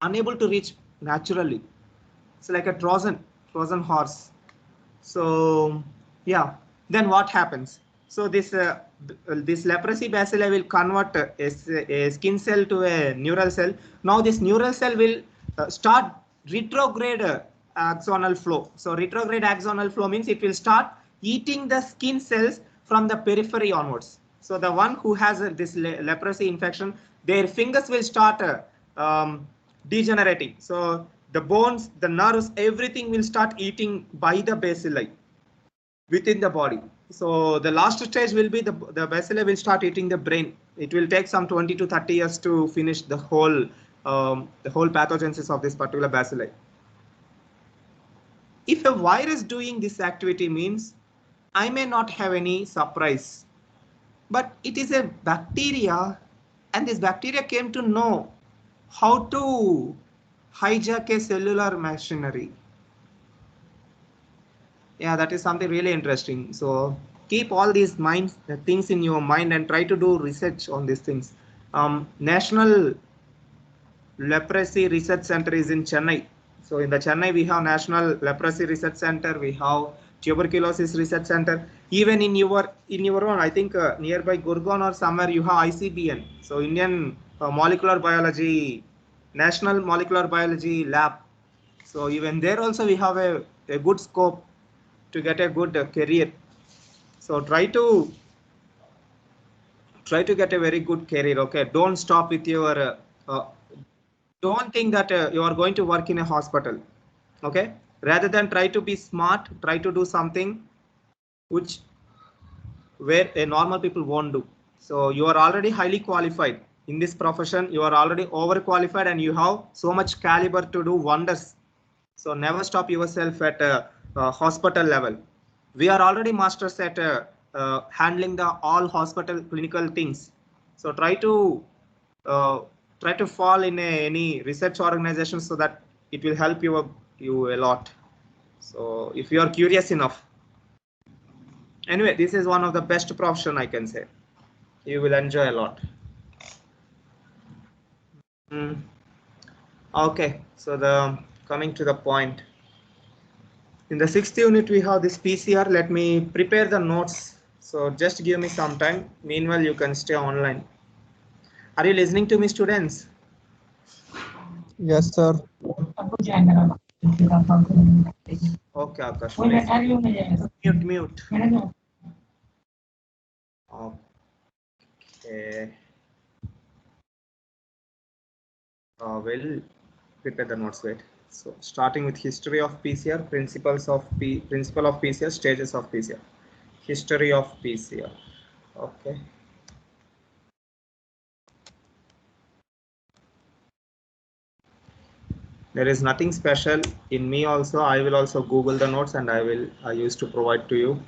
unable to reach naturally. It's like a Trojan horse. So yeah, then what happens? So this leprosy bacilli will convert a skin cell to a neural cell. Now this neural cell will start retrograde axonal flow. So retrograde axonal flow means it will start eating the skin cells from the periphery onwards. So the one who has this leprosy infection, their fingers will start degenerating. So the bones, the nerves, everything will start eating by the bacilli within the body. So the last stage will be the bacilli will start eating the brain. It will take some 20 to 30 years to finish the whole pathogenesis of this particular bacilli. If a virus doing this activity means I may not have any surprise, but it is a bacteria, and this bacteria came to know how to hijack a cellular machinery. Yeah, that is something really interesting. So keep all these things in your mind and try to do research on these things. National Leprosy Research Center is in Chennai. So in the Chennai, we have National Leprosy Research Center. We have Tuberculosis Research Center. Even in your own, I think nearby Gurgaon or somewhere, you have ICBN. So Indian Molecular Biology, National Molecular Biology Lab. So even there also we have a good scope to get a good career. So try to get a very good career. Okay, don't stop with your don't think that you are going to work in a hospital. Okay, rather than try to be smart, try to do something which where a normal people won't do. So you are already highly qualified in this profession, you are already overqualified, and you have so much caliber to do wonders. So never stop yourself at a hospital level. We are already masters at handling the all hospital clinical things. So uh, try to fall in any research organization so that it will help you a lot. So if you are curious enough, anyway, this is one of the best profession I can say. You will enjoy a lot. Mm. Okay, so the coming to the point. In the sixth unit, we have this PCR. Let me prepare the notes. So just give me some time. Meanwhile, you can stay online. Are you listening to me, students? Yes, sir. Okay, Akash, please. Mute. Okay. We'll prepare the notes. Wait. So starting with history of PCR, principle of PCR, stages of PCR, history of PCR. Okay. There is nothing special in me also. I will also Google the notes and I used to provide to you.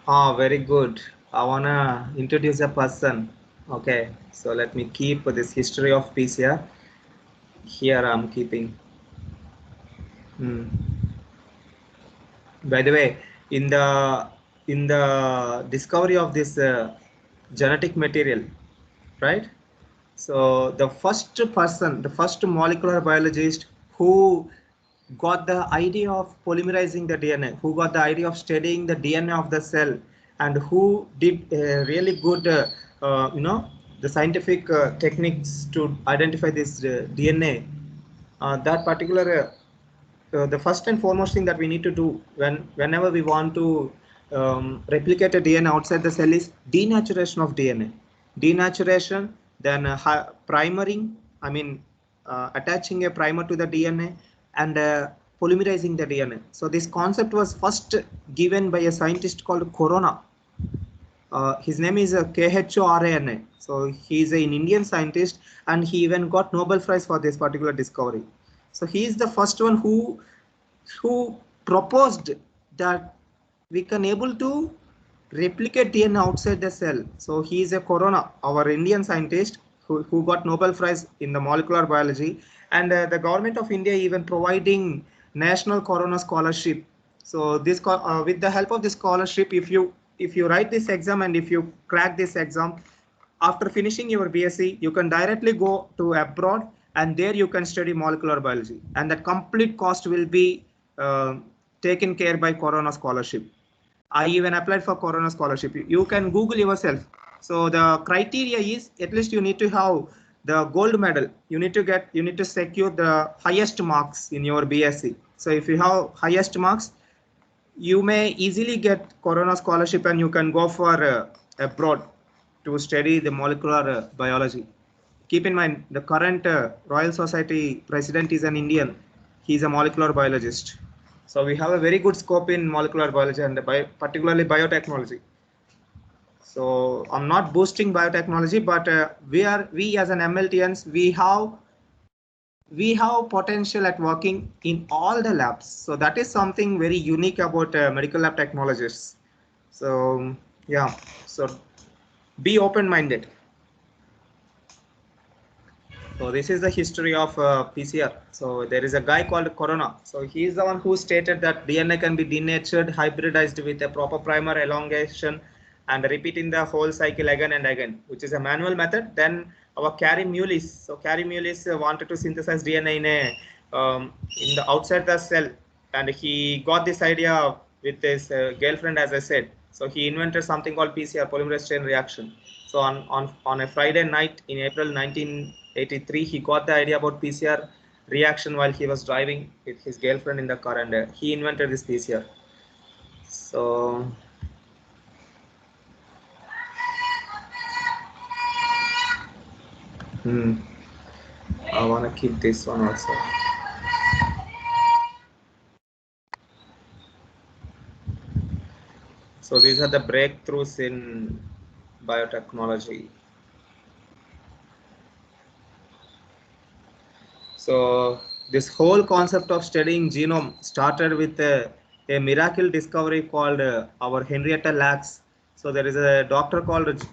Ah, very good. I wanna introduce a person. Okay, so let me keep this history of PCR. Here I'm keeping. Hmm. By the way, in the discovery of this genetic material, right? So the first person, the first molecular biologist who got the idea of polymerizing the DNA, who got the idea of studying the DNA of the cell, and who did a really good, the scientific techniques to identify this DNA. That particular the first and foremost thing that we need to do whenever we want to replicate a DNA outside the cell is denaturation of DNA. Denaturation, then primering, I mean attaching a primer to the DNA and polymerizing the DNA. So this concept was first given by a scientist called Corona. His name is KHORANA. So he is an Indian scientist, and he even got Nobel Prize for this particular discovery. So he is the first one who proposed that we can able to replicate DNA outside the cell. So he is a Corona, our Indian scientist who got Nobel Prize in the molecular biology, And the government of India even providing national corona scholarship. So this with the help of this scholarship, if you write this exam and if you crack this exam, after finishing your BSc, you can directly go to abroad and there you can study molecular biology, and that complete cost will be taken care by corona scholarship. I even applied for corona scholarship. You can Google yourself. So the criteria is at least you need to have the gold medal. You need to secure the highest marks in your BSc. So if you have highest marks, you may easily get corona scholarship and you can go for abroad to study the molecular biology. Keep in mind the current Royal Society president is an Indian. He is a molecular biologist. So we have a very good scope in molecular biology and particularly biotechnology. So I'm not boosting biotechnology, but we as an MLTNs, we have potential at working in all the labs. So that is something very unique about medical lab technologists. So yeah, so be open-minded. So this is the history of PCR. So there is a guy called Corona. So he is the one who stated that DNA can be denatured, hybridized with a proper primer elongation and repeating the whole cycle again and again, which is a manual method. Then our Carey Mullis. So Carey Mullis wanted to synthesize DNA in the outside the cell, and he got this idea with his girlfriend, as I said. So he invented something called PCR, polymerase chain reaction. So on a Friday night in April 1983, he got the idea about PCR reaction while he was driving with his girlfriend in the car, and he invented this PCR. So I want to keep this one also. So these are the breakthroughs in biotechnology. So this whole concept of studying genome started with a miracle discovery called our Henrietta Lacks. So there is a doctor called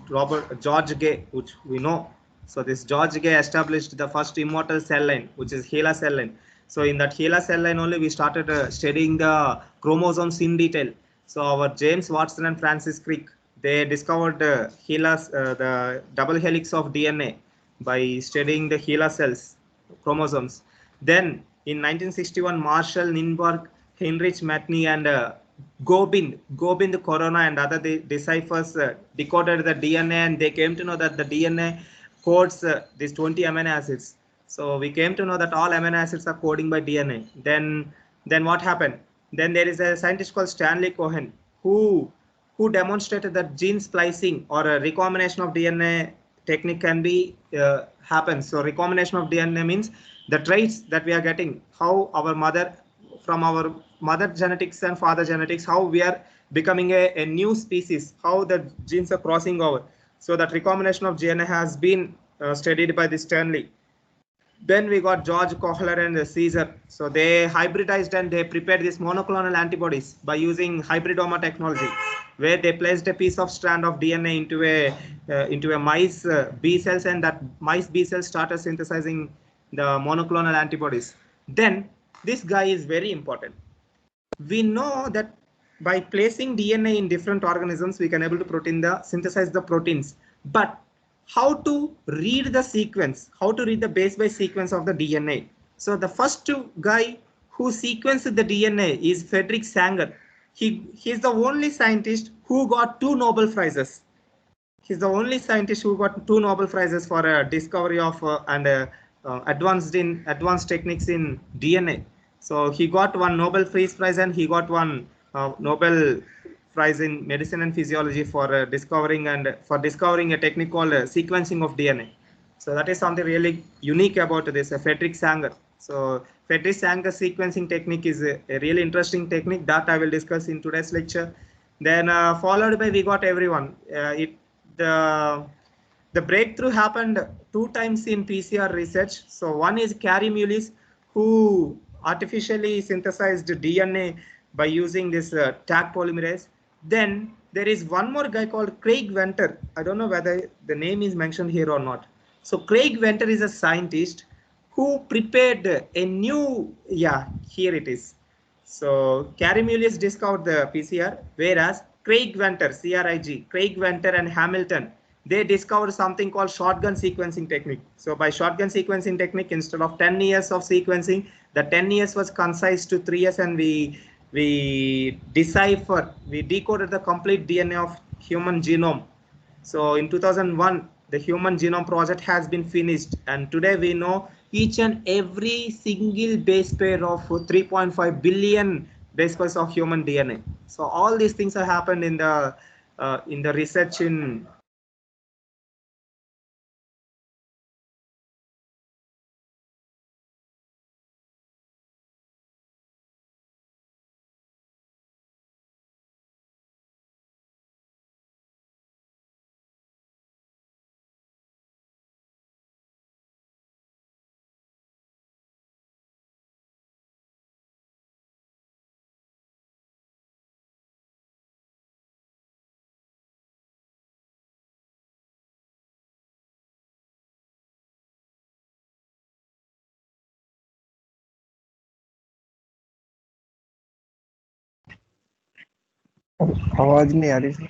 George Gay, which we know. So this George Gay established the first immortal cell line, which is HeLa cell line. So in that HeLa cell line only we started studying the chromosomes in detail. So our James Watson and Francis Crick, they discovered the double helix of DNA by studying the HeLa cells chromosomes. Then in 1961, Marshall Ninberg, Heinrich Matney, and Gobind Corona and other deciphers decoded the DNA, and they came to know that the DNA codes these 20 amino acids. So we came to know that all amino acids are coding by DNA. Then what happened? Then there is a scientist called Stanley Cohen who demonstrated that gene splicing or a recombination of DNA technique can be happens. So recombination of DNA means the traits that we are getting, how our mother, from our mother genetics and father genetics, how we are becoming a new species, how the genes are crossing over. So that recombination of DNA has been studied by the Stanley. Then we got George Kohler and Caesar. So they hybridized and they prepared these monoclonal antibodies by using hybridoma technology, where they placed a piece of strand of DNA into a mice B cells, and that mice B cells started synthesizing the monoclonal antibodies. Then this guy is very important. We know that by placing DNA in different organisms, we can able to synthesize the proteins. But how to read the sequence, how to read the base by sequence of the DNA? So the first guy who sequenced the DNA is Frederick Sanger. He's the only scientist who got 2 Nobel Prizes. He's the only scientist who got 2 Nobel Prizes for discovery of advanced techniques in DNA. So he got one Nobel Peace Prize and he got one Nobel Prize in Medicine and Physiology for discovering a technique called sequencing of DNA. So that is something really unique about this Frederick Sanger. So Frederick Sanger sequencing technique is a really interesting technique that I will discuss in today's lecture. Then followed by we got everyone. The breakthrough happened 2 times in PCR research. So one is Carey Mullis, who artificially synthesized DNA by using this Taq polymerase. Then there is one more guy called Craig Venter. I don't know whether the name is mentioned here or not. So Craig Venter is a scientist who prepared a new, yeah, here it is. So Carimulius discovered the PCR, whereas Craig Venter, CRIG, Craig Venter and Hamilton, they discovered something called shotgun sequencing technique. So by shotgun sequencing technique, instead of 10 years of sequencing, the 10 years was concise to 3 years, and we decoded the complete DNA of human genome. So in 2001, the Human Genome Project has been finished, and today we know each and every single base pair of 3.5 billion base pairs of human DNA. So all these things have happened in the research in. आवाज नहीं आ रही sir.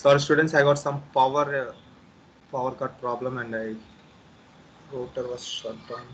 Sorry, students, I got some power cut problem, and I router was shut down.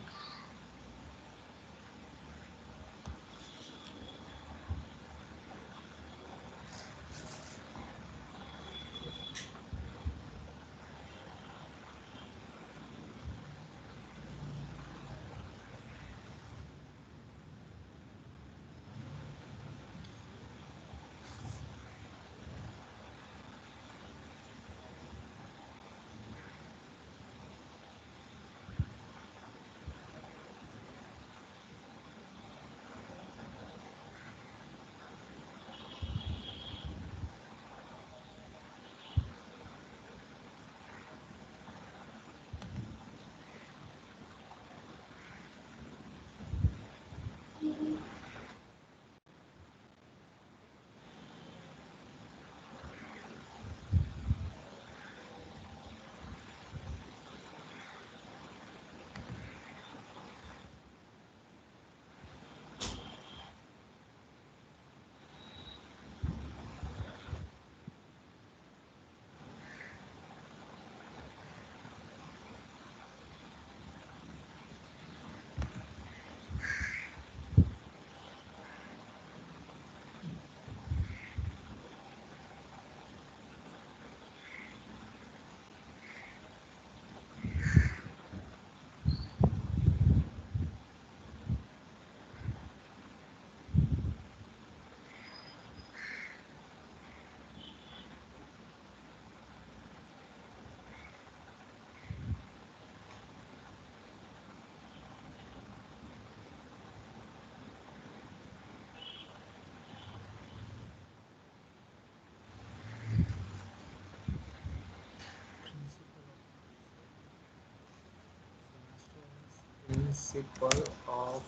Principle of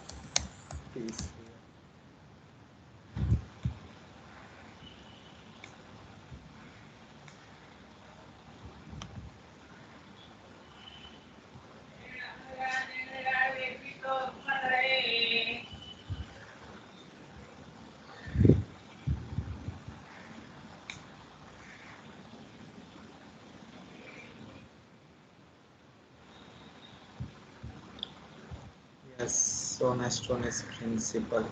peace. Yes, so next one is principle.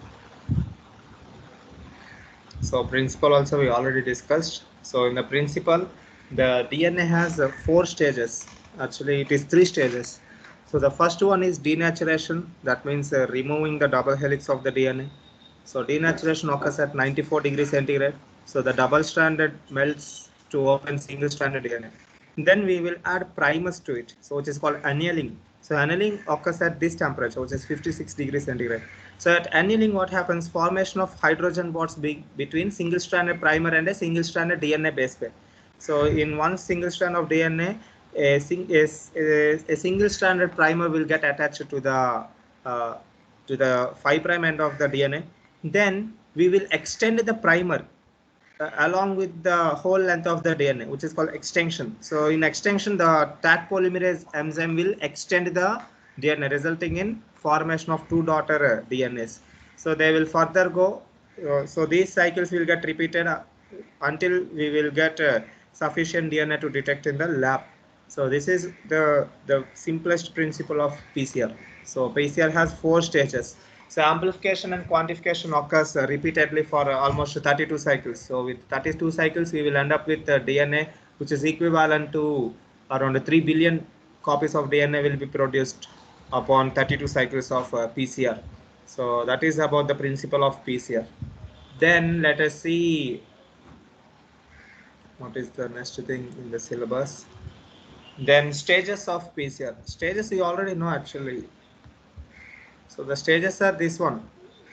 So principle also we already discussed. So in the principle, the DNA has four stages. Actually, it is three stages. So the first one is denaturation. That means removing the double helix of the DNA. So denaturation occurs at 94 degrees centigrade. So the double stranded melts to open single stranded DNA. Then we will add primers to it, so which is called annealing. So annealing occurs at this temperature, which is 56 degrees centigrade. So at annealing, what happens? Formation of hydrogen bonds between single-stranded primer and a single-stranded DNA base pair. So in one single strand of DNA, a single-stranded primer will get attached uh, to the 5' end of the DNA. Then we will extend the primer along with the whole length of the DNA, which is called extension. So in extension, the Taq polymerase enzyme will extend the DNA, resulting in formation of two daughter DNAs. So they will further go. So these cycles will get repeated until we will get sufficient DNA to detect in the lab. So this is the simplest principle of PCR. So PCR has four stages. So amplification and quantification occurs repeatedly for almost 32 cycles. So with 32 cycles, we will end up with DNA, which is equivalent to around 3 billion copies of DNA will be produced upon 32 cycles of PCR. So that is about the principle of PCR. Then let us see what is the next thing in the syllabus. Then stages of PCR. Stages you already know actually. So the stages are this one.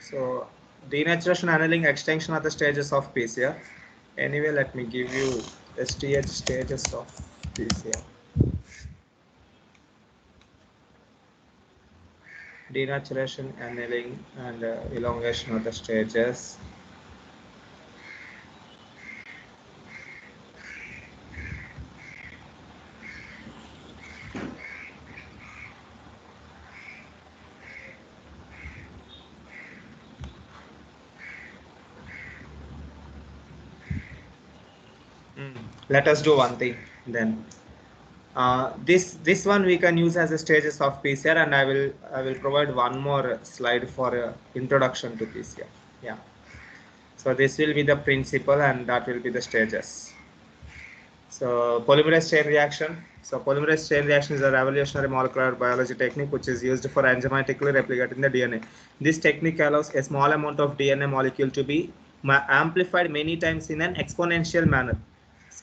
So denaturation, annealing, extinction are the stages of PCR. Anyway, let me give you STH stages of PCR. Denaturation, annealing, and elongation are the stages. Let us do one thing then. This one we can use as a stages of PCR, and I will provide one more slide for introduction to PCR. Yeah. So this will be the principle, and that will be the stages. So polymerase chain reaction. So polymerase chain reaction is a revolutionary molecular biology technique which is used for enzymatically replicating the DNA. This technique allows a small amount of DNA molecule to be amplified many times in an exponential manner.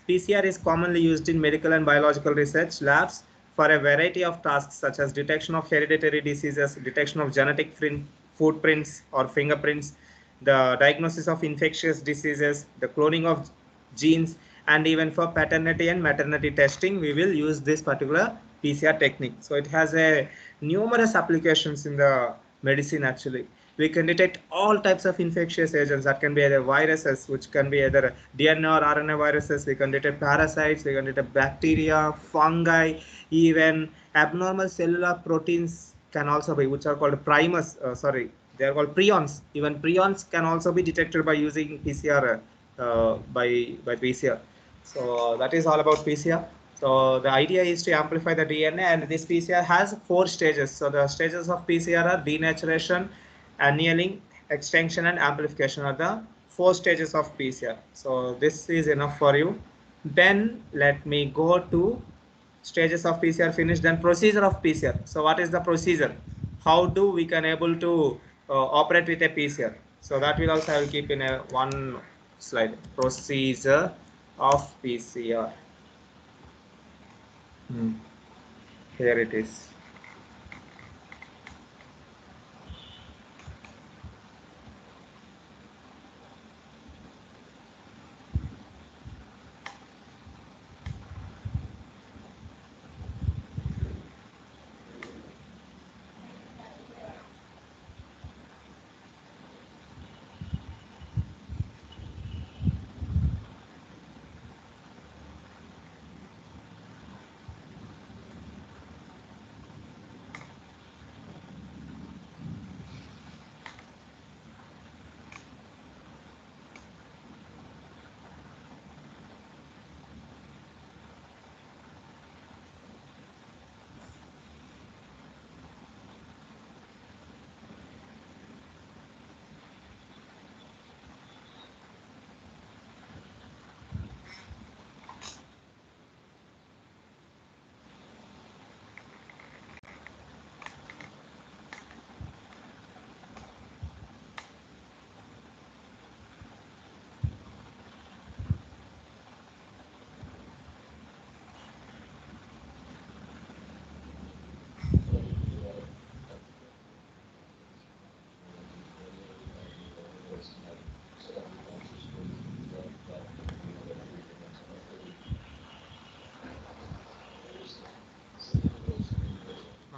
PCR is commonly used in medical and biological research labs for a variety of tasks such as detection of hereditary diseases, detection of genetic footprints or fingerprints, the diagnosis of infectious diseases, the cloning of genes, and even for paternity and maternity testing, we will use this particular PCR technique. So it has a numerous applications in the medicine actually. We can detect all types of infectious agents that can be either viruses, which can be either DNA or RNA viruses. We can detect parasites, we can detect bacteria, fungi, even abnormal cellular proteins can also be, which are called primers, they are called prions. Even prions can also be detected by using PCR, by PCR. So that is all about PCR. So the idea is to amplify the DNA, and this PCR has four stages. So the stages of PCR are denaturation, annealing, extinction, and amplification are the four stages of PCR. So this is enough for you. Then let me go to stages of PCR finished. Then procedure of PCR. So what is the procedure? How do we can able to operate with a PCR? So that will also I will keep in a one slide. Procedure of PCR. Here it is.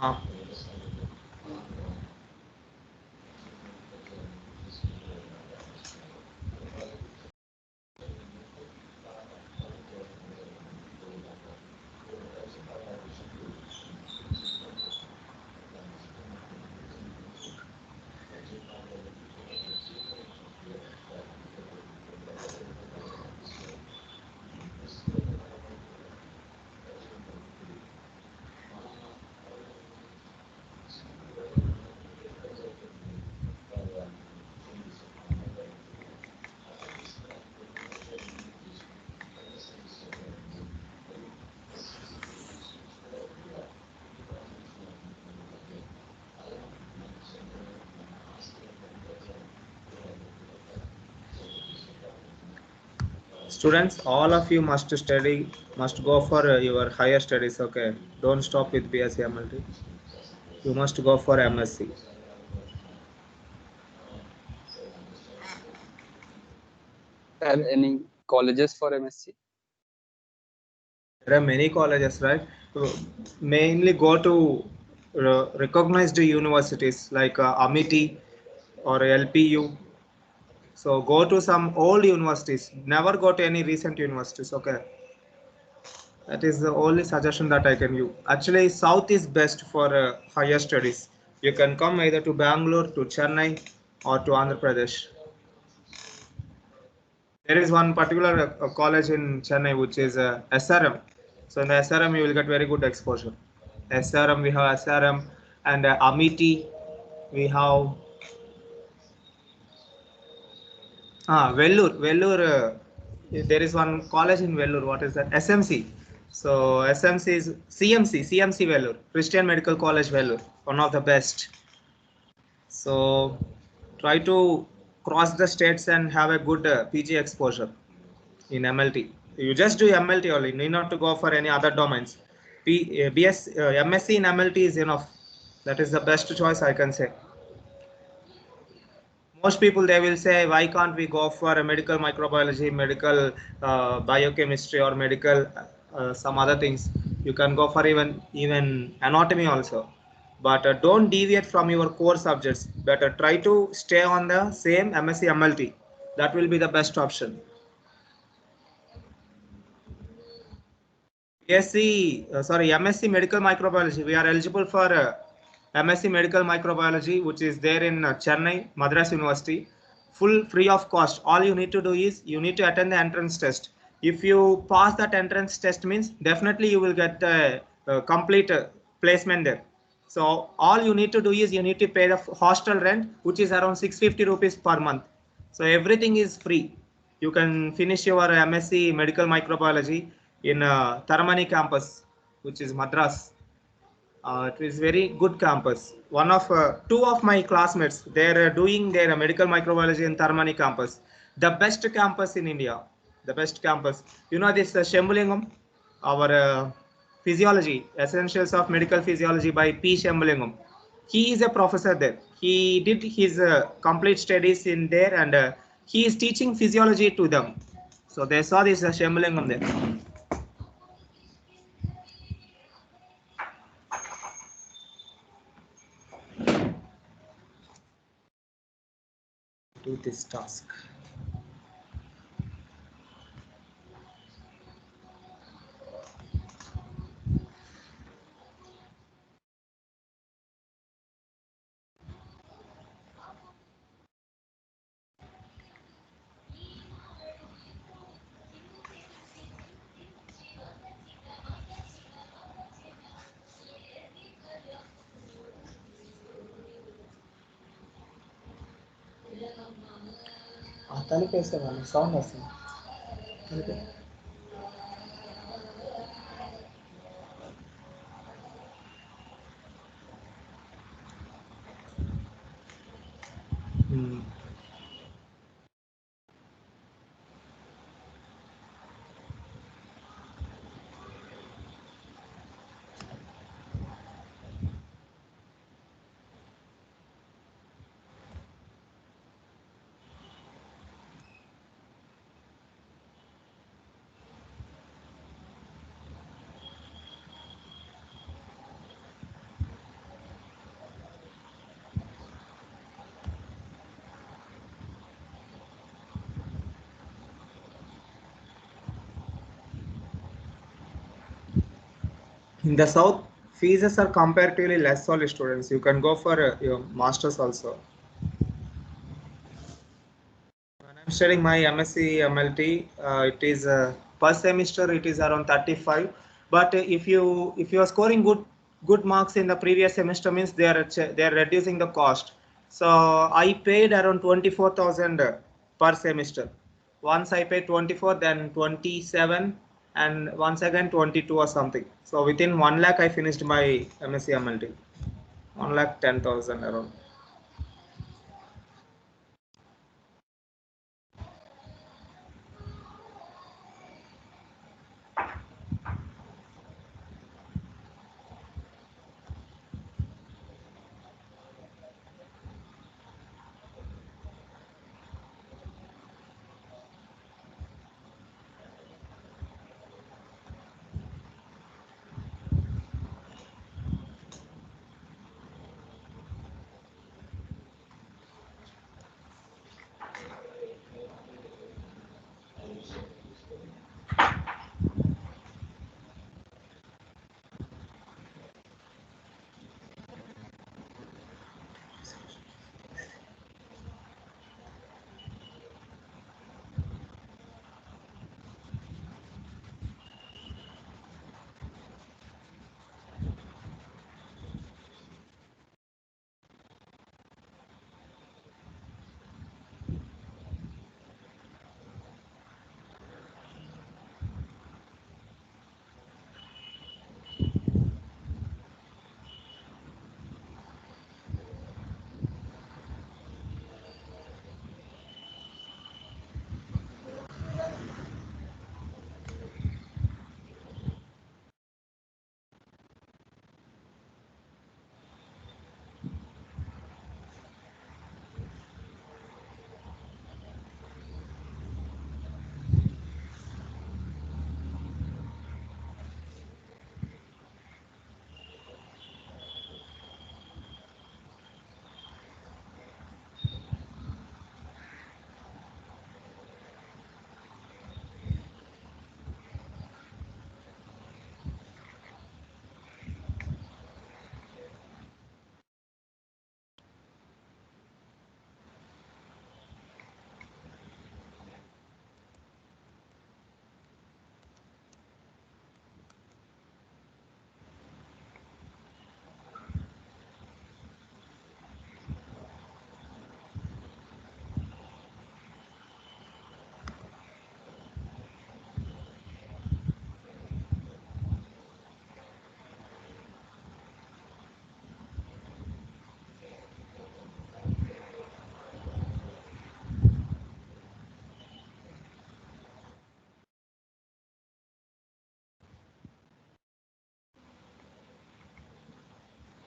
Uh, Students, all of you must study, must go for your higher studies. Okay, don't stop with BSc MLT. You must go for MSc. Have any colleges for MSc? There are many colleges, right? Mainly go to recognized universities like Amity or LPU. So go to some old universities. Never go to any recent universities. Okay, that is the only suggestion that I can give. Actually, South is best for higher studies. You can come either to Bangalore, to Chennai, or to Andhra Pradesh. There is one particular college in Chennai which is SRM. So in the SRM you will get very good exposure. SRM, we have SRM, and Amity we have Vellore. There is one college in Vellore. What is that? SMC. So SMC is CMC Vellore, Christian Medical College Vellore, one of the best. So try to cross the states and have a good PG exposure in MLT. You just do MLT only. You need not to go for any other domains. MSc in MLT is enough. That is the best choice I can say. Most people they will say, why can't we go for a medical microbiology, medical biochemistry, or medical some other things? You can go for even anatomy also. But don't deviate from your core subjects. Better try to stay on the same MSc MLT. That will be the best option. MSc Medical Microbiology. We are eligible for MSc Medical Microbiology, which is there in Chennai, Madras University, full free of cost. All you need to do is you need to attend the entrance test. If you pass that entrance test, means definitely you will get a complete placement there. So all you need to do is you need to pay the hostel rent, which is around 650 rupees per month. So everything is free. You can finish your MSc Medical Microbiology in Taramani campus, which is Madras. It is very good campus. Two of my classmates, they're doing their medical microbiology in Taramani campus. The best campus in India. The best campus. You know this Shambulingam, our physiology, essentials of medical physiology by P. Shambulingam. He is a professor there. He did his complete studies in there, and he is teaching physiology to them. So they saw this Shambulingam there. Do this task. తలిపేసేవాళ్ళు sound వస్తుంది తలిపే In the south, fees are comparatively less only students. You can go for your masters also. When I'm studying my MSc MLT, it is per semester it is around 35. But if you are scoring good marks in the previous semester, means they are reducing the cost. So I paid around 24,000 per semester. Once I paid 24, then 27, and once again 22 or something. So within 1 lakh I finished my MSc MLT. 1,10,000 around.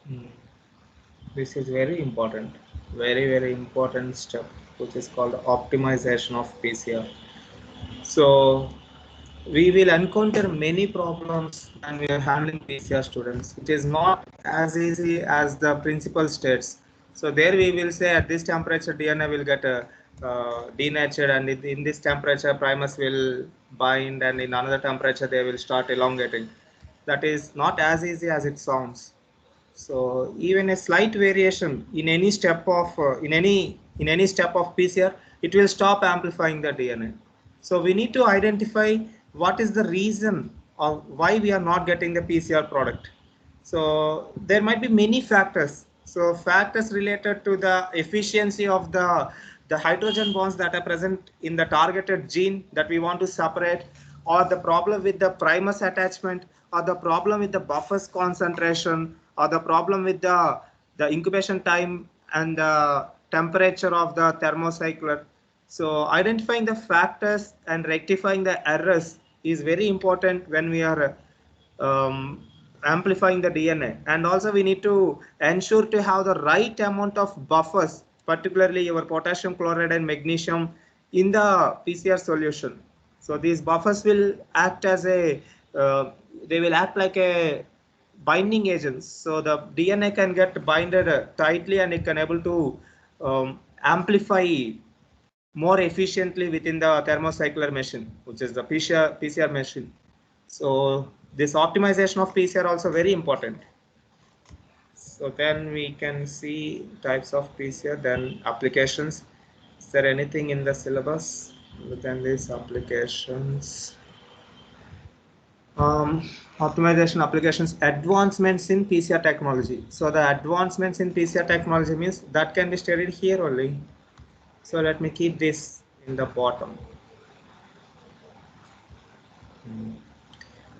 Mm. This is very important step, which is called optimization of PCR. So we will encounter many problems when we are handling PCR students. It is not as easy as the principal states. So there we will say at this temperature DNA will get denatured, and in this temperature primers will bind, and in another temperature they will start elongating. That is not as easy as it sounds. So even a slight variation in any step of in any step of PCR, it will stop amplifying the DNA. So we need to identify what is the reason of why we are not getting the PCR product. So there might be many factors. So factors related to the efficiency of the hydrogen bonds that are present in the targeted gene that we want to separate, or the problem with the primers attachment, or the problem with the buffers concentration, or the problem with the incubation time and the temperature of the thermocycler. So identifying the factors and rectifying the errors is very important when we are amplifying the DNA. And also we need to ensure to have the right amount of buffers, particularly your potassium chloride and magnesium in the PCR solution. So these buffers will act as they will act like a binding agents. So the DNA can get binded tightly, and it can able to amplify more efficiently within the thermocycler machine, which is the PCR machine. So this optimization of PCR also very important. So then we can see types of PCR, then applications. Is there anything in the syllabus within these applications? Optimization applications, advancements in PCR technology. So the advancements in PCR technology means that can be studied here only. So let me keep this in the bottom.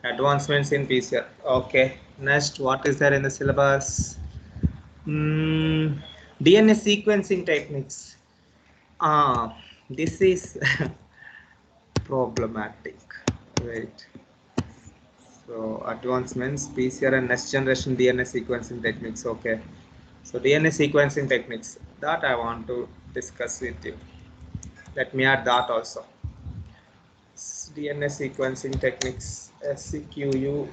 Advancements in PCR. Okay. Next, what is there in the syllabus? DNA sequencing techniques. This is problematic. Wait. So advancements, PCR and next generation DNA sequencing techniques. Okay. So DNA sequencing techniques that I want to discuss with you. Let me add that also. DNA sequencing techniques, SCQU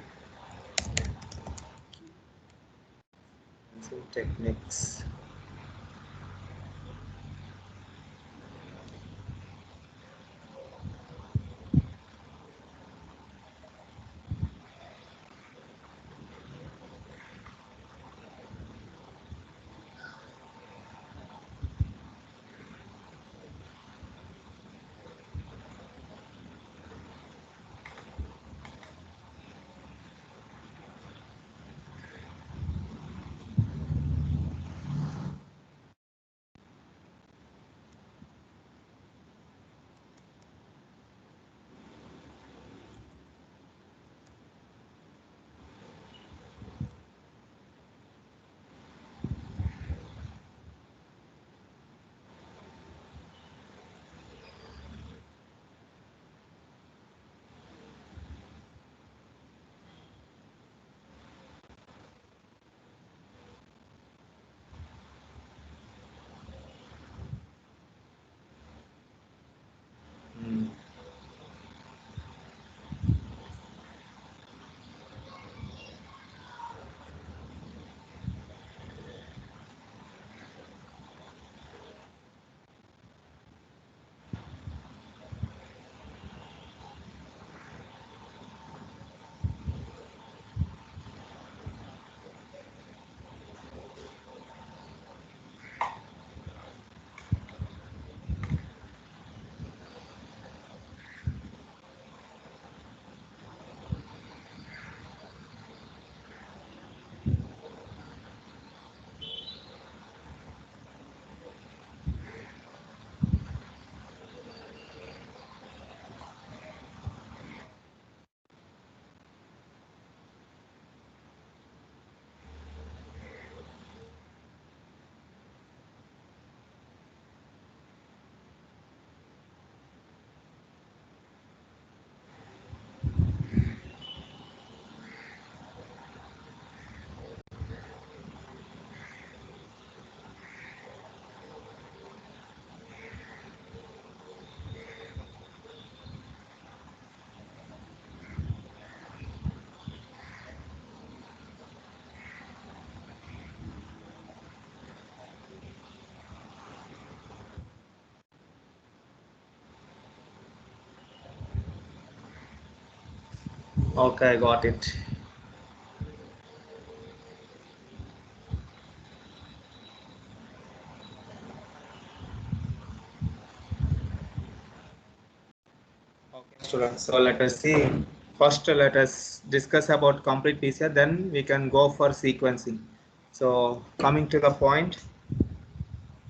techniques. Okay, got it. Okay, students. So let us see. First, let us discuss about complete PCR. Then we can go for sequencing. So coming to the point.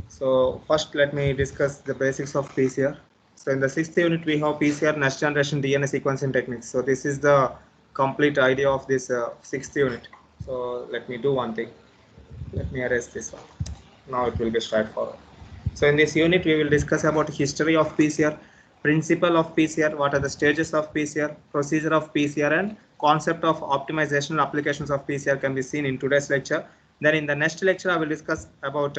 So first, let me discuss the basics of PCR. So in the 6th unit, we have PCR next generation DNA sequencing techniques. So this is the complete idea of this 6th unit. So let me do one thing. Let me erase this one. Now it will be straightforward. So in this unit, we will discuss about history of PCR, principle of PCR, what are the stages of PCR, procedure of PCR, and concept of optimization applications of PCR can be seen in today's lecture. Then in the next lecture, I will discuss about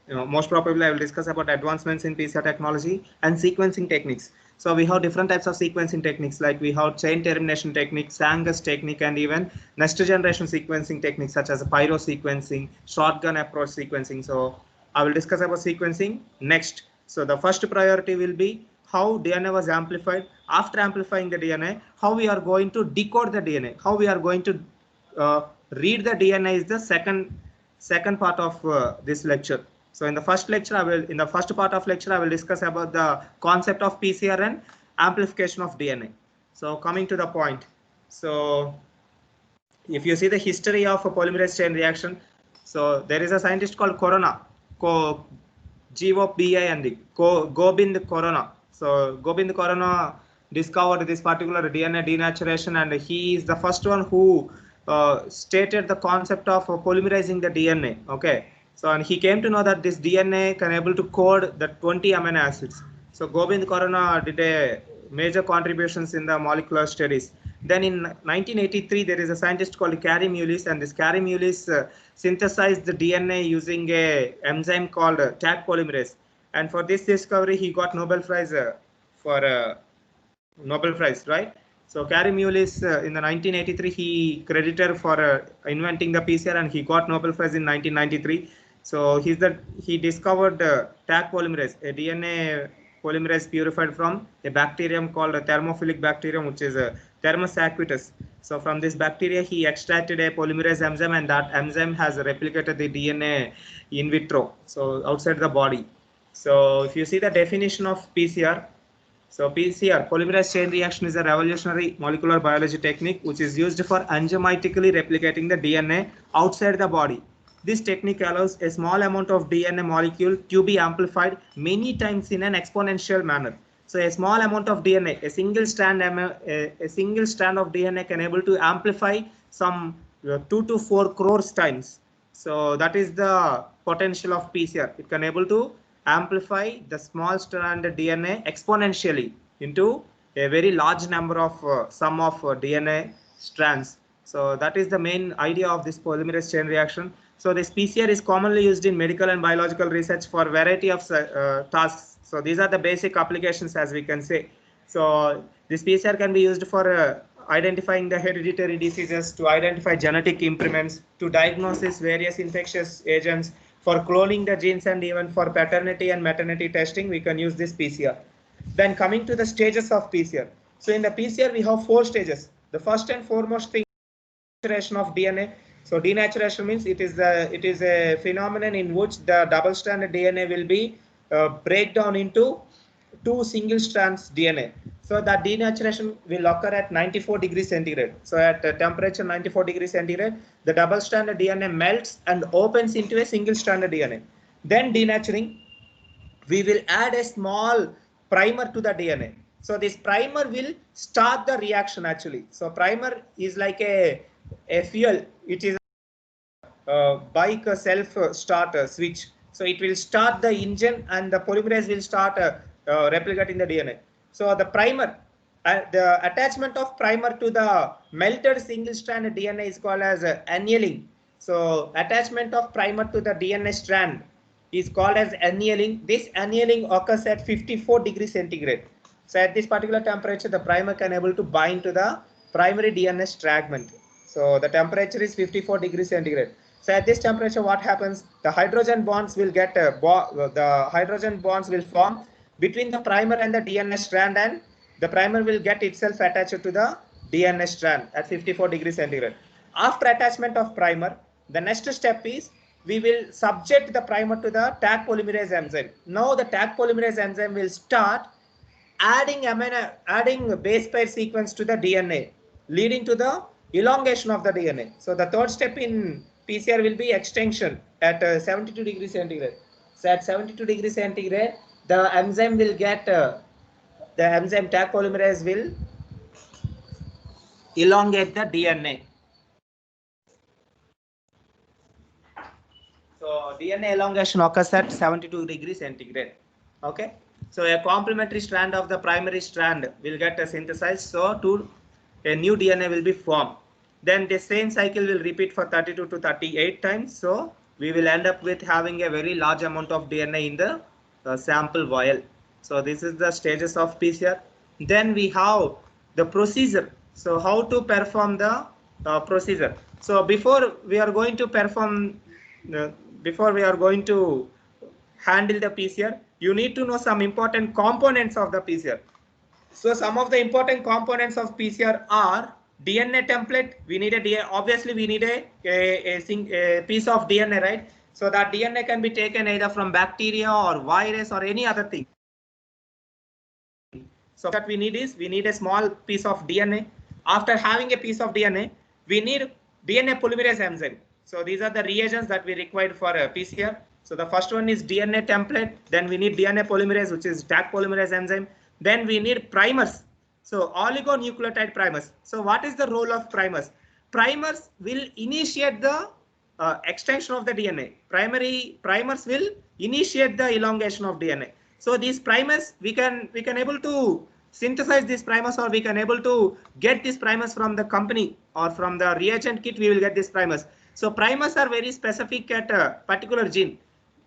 most probably I will discuss about advancements in PCR technology and sequencing techniques. So we have different types of sequencing techniques, like we have chain termination technique, Sanger technique, and even next generation sequencing techniques such as pyro sequencing, shotgun approach sequencing. So I will discuss about sequencing next. So the first priority will be how DNA was amplified. After amplifying the DNA, how we are going to decode the DNA, how we are going to read the DNA is the second part of this lecture. So in the first lecture, in the first part of lecture, I will discuss about the concept of PCR and amplification of DNA. So coming to the point. So if you see the history of a polymerase chain reaction, so there is a scientist called Corona, G-O-B-I-N-D, Gobind Corona. So Gobind Corona discovered this particular DNA denaturation, and he is the first one who stated the concept of polymerizing the DNA. Okay, so and he came to know that this DNA can able to code the 20 amino acids. So Gobind Corona did a major contributions in the molecular studies. Then in 1983, there is a scientist called Kary Mullis, and this Kary Mullis synthesized the DNA using a enzyme called Taq polymerase. And for this discovery, he got Nobel Prize Nobel Prize, right? So Kary Mullis in the 1983, he credited for inventing the PCR, and he got Nobel Prize in 1993. So he discovered Taq polymerase, a DNA polymerase purified from a bacterium called a thermophilic bacterium, which is a Thermus acuitas. So from this bacteria, he extracted a polymerase enzyme, and that enzyme has replicated the DNA in vitro, so outside the body. So if you see the definition of PCR, so PCR, polymerase chain reaction, is a revolutionary molecular biology technique which is used for enzymatically replicating the DNA outside the body. This technique allows a small amount of DNA molecule to be amplified many times in an exponential manner. So a small amount of DNA, a single strand of DNA can able to amplify some 2 to 4 crores times. So that is the potential of PCR. It can able to amplify the small strand DNA exponentially into a very large number of sum of DNA strands. So that is the main idea of this polymerase chain reaction. So this PCR is commonly used in medical and biological research for a variety of tasks. So these are the basic applications, as we can say. So this PCR can be used for identifying the hereditary diseases, to identify genetic impairments, to diagnose various infectious agents, for cloning the genes, and even for paternity and maternity testing, we can use this PCR. Then coming to the stages of PCR. So in the PCR, we have 4 stages. The first and foremost thing, denaturation of DNA. So denaturation means it is a phenomenon in which the double-stranded DNA will be break down into 2 single strands DNA. So that denaturation will occur at 94 degrees centigrade. So at temperature 94 degrees centigrade, the double-stranded DNA melts and opens into a single-stranded DNA. Then denaturing, we will add a small primer to the DNA. So this primer will start the reaction actually. So primer is like a fuel. It is a bike self-start switch. So it will start the engine, and the polymerase will start replicating the DNA. So the primer, the attachment of primer to the melted single-strand DNA is called as annealing. So attachment of primer to the DNA strand is called as annealing. This annealing occurs at 54 degrees centigrade. So at this particular temperature, the primer can able to bind to the primary DNA fragment. So the temperature is 54 degrees centigrade. So at this temperature, what happens? The hydrogen bonds will get the hydrogen bonds will form between the primer and the DNA strand, and the primer will get itself attached to the DNA strand at 54 degrees centigrade. After attachment of primer, the next step is we will subject the primer to the Taq polymerase enzyme. Now the Taq polymerase enzyme will start adding base pair sequence to the DNA, leading to the elongation of the DNA. So the third step in PCR will be extension at 72 degrees centigrade. So at 72 degrees centigrade, the enzyme will get the enzyme Taq polymerase will elongate the DNA. So DNA elongation occurs at 72 degrees centigrade. Okay. So a complementary strand of the primary strand will get synthesized. So a new DNA will be formed. Then the same cycle will repeat for 32 to 38 times. So we will end up with having a very large amount of DNA in the sample vial. So this is the stages of PCR. Then we have the procedure. So how to perform the procedure. So before we are going to handle the PCR, you need to know some important components of the PCR. So some of the important components of PCR are DNA template. We need obviously we need a piece of DNA, right? So that DNA can be taken either from bacteria or virus or any other thing. So what we need is we need a small piece of DNA. After having a piece of DNA, we need DNA polymerase enzyme. So these are the reagents that we required for a PCR. So the first one is DNA template. Then we need DNA polymerase, which is Taq polymerase enzyme. Then we need primers. So oligonucleotide primers. So what is the role of primers? Primers will initiate the extension of the DNA. Primers will initiate the elongation of DNA. So these primers, we can able to synthesize these primers, or we can able to get these primers from the company or from the reagent kit. We will get these primers. So primers are very specific at a particular gene.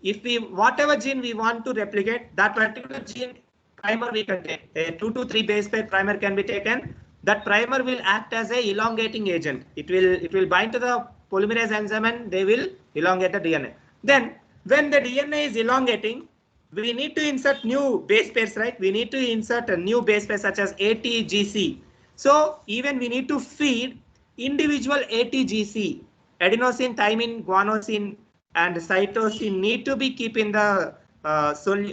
If we whatever gene we want to replicate, that particular gene primer we can take. A 2 to 3 base pair primer can be taken. That primer will act as a elongating agent. It will bind to the polymerase enzyme and they will elongate the DNA. Then when the DNA is elongating, we need to insert new base pairs, right? We need to insert a new base pair such as ATGC. So even we need to feed individual ATGC, adenosine, thymine, guanosine, and cytosine need to be keep in the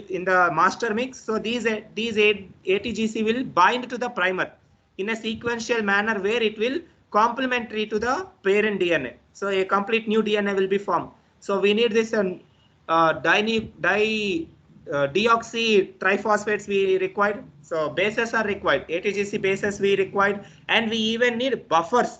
in the master mix. So these ATGC will bind to the primer in a sequential manner where it will complementary to the parent DNA. So a complete new DNA will be formed. So we need this deoxy triphosphates we required. So bases are required. ATGC bases we required, and we even need buffers.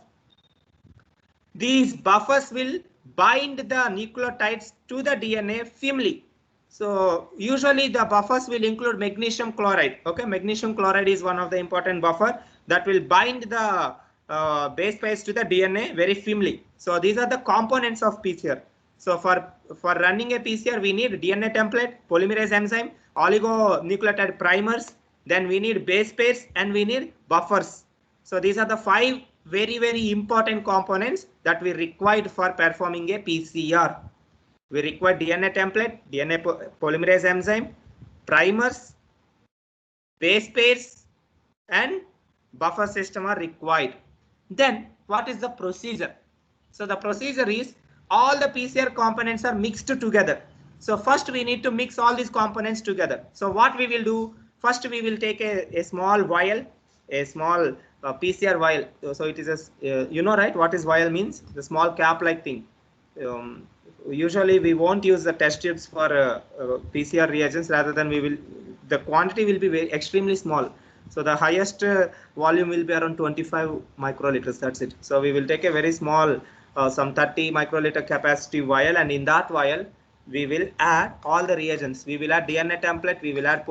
These buffers will bind the nucleotides to the DNA firmly. So usually the buffers will include magnesium chloride. Okay, magnesium chloride is one of the important buffer that will bind the base pairs to the DNA very firmly. So these are the components of PCR. So for running a PCR, we need DNA template, polymerase enzyme, oligonucleotide primers, then we need base pairs, and we need buffers. So these are the 5 very important components that we required for performing a PCR. We require DNA template, DNA polymerase enzyme, primers, base pairs, and buffer system are required. Then what is the procedure? So the procedure is all the PCR components are mixed together. So first we need to mix all these components together. So what we will do, first we will take a small vial, a small PCR vial. So it is a, you know, right, what is vial means? The small cap like thing. Usually we won't use the test tubes for PCR reagents, rather than the quantity will be extremely small. So the highest volume will be around 25 microliters. That's it. So we will take a very small, some 30 microliter capacity vial, and in that vial we will add all the reagents. We will add DNA template, we will add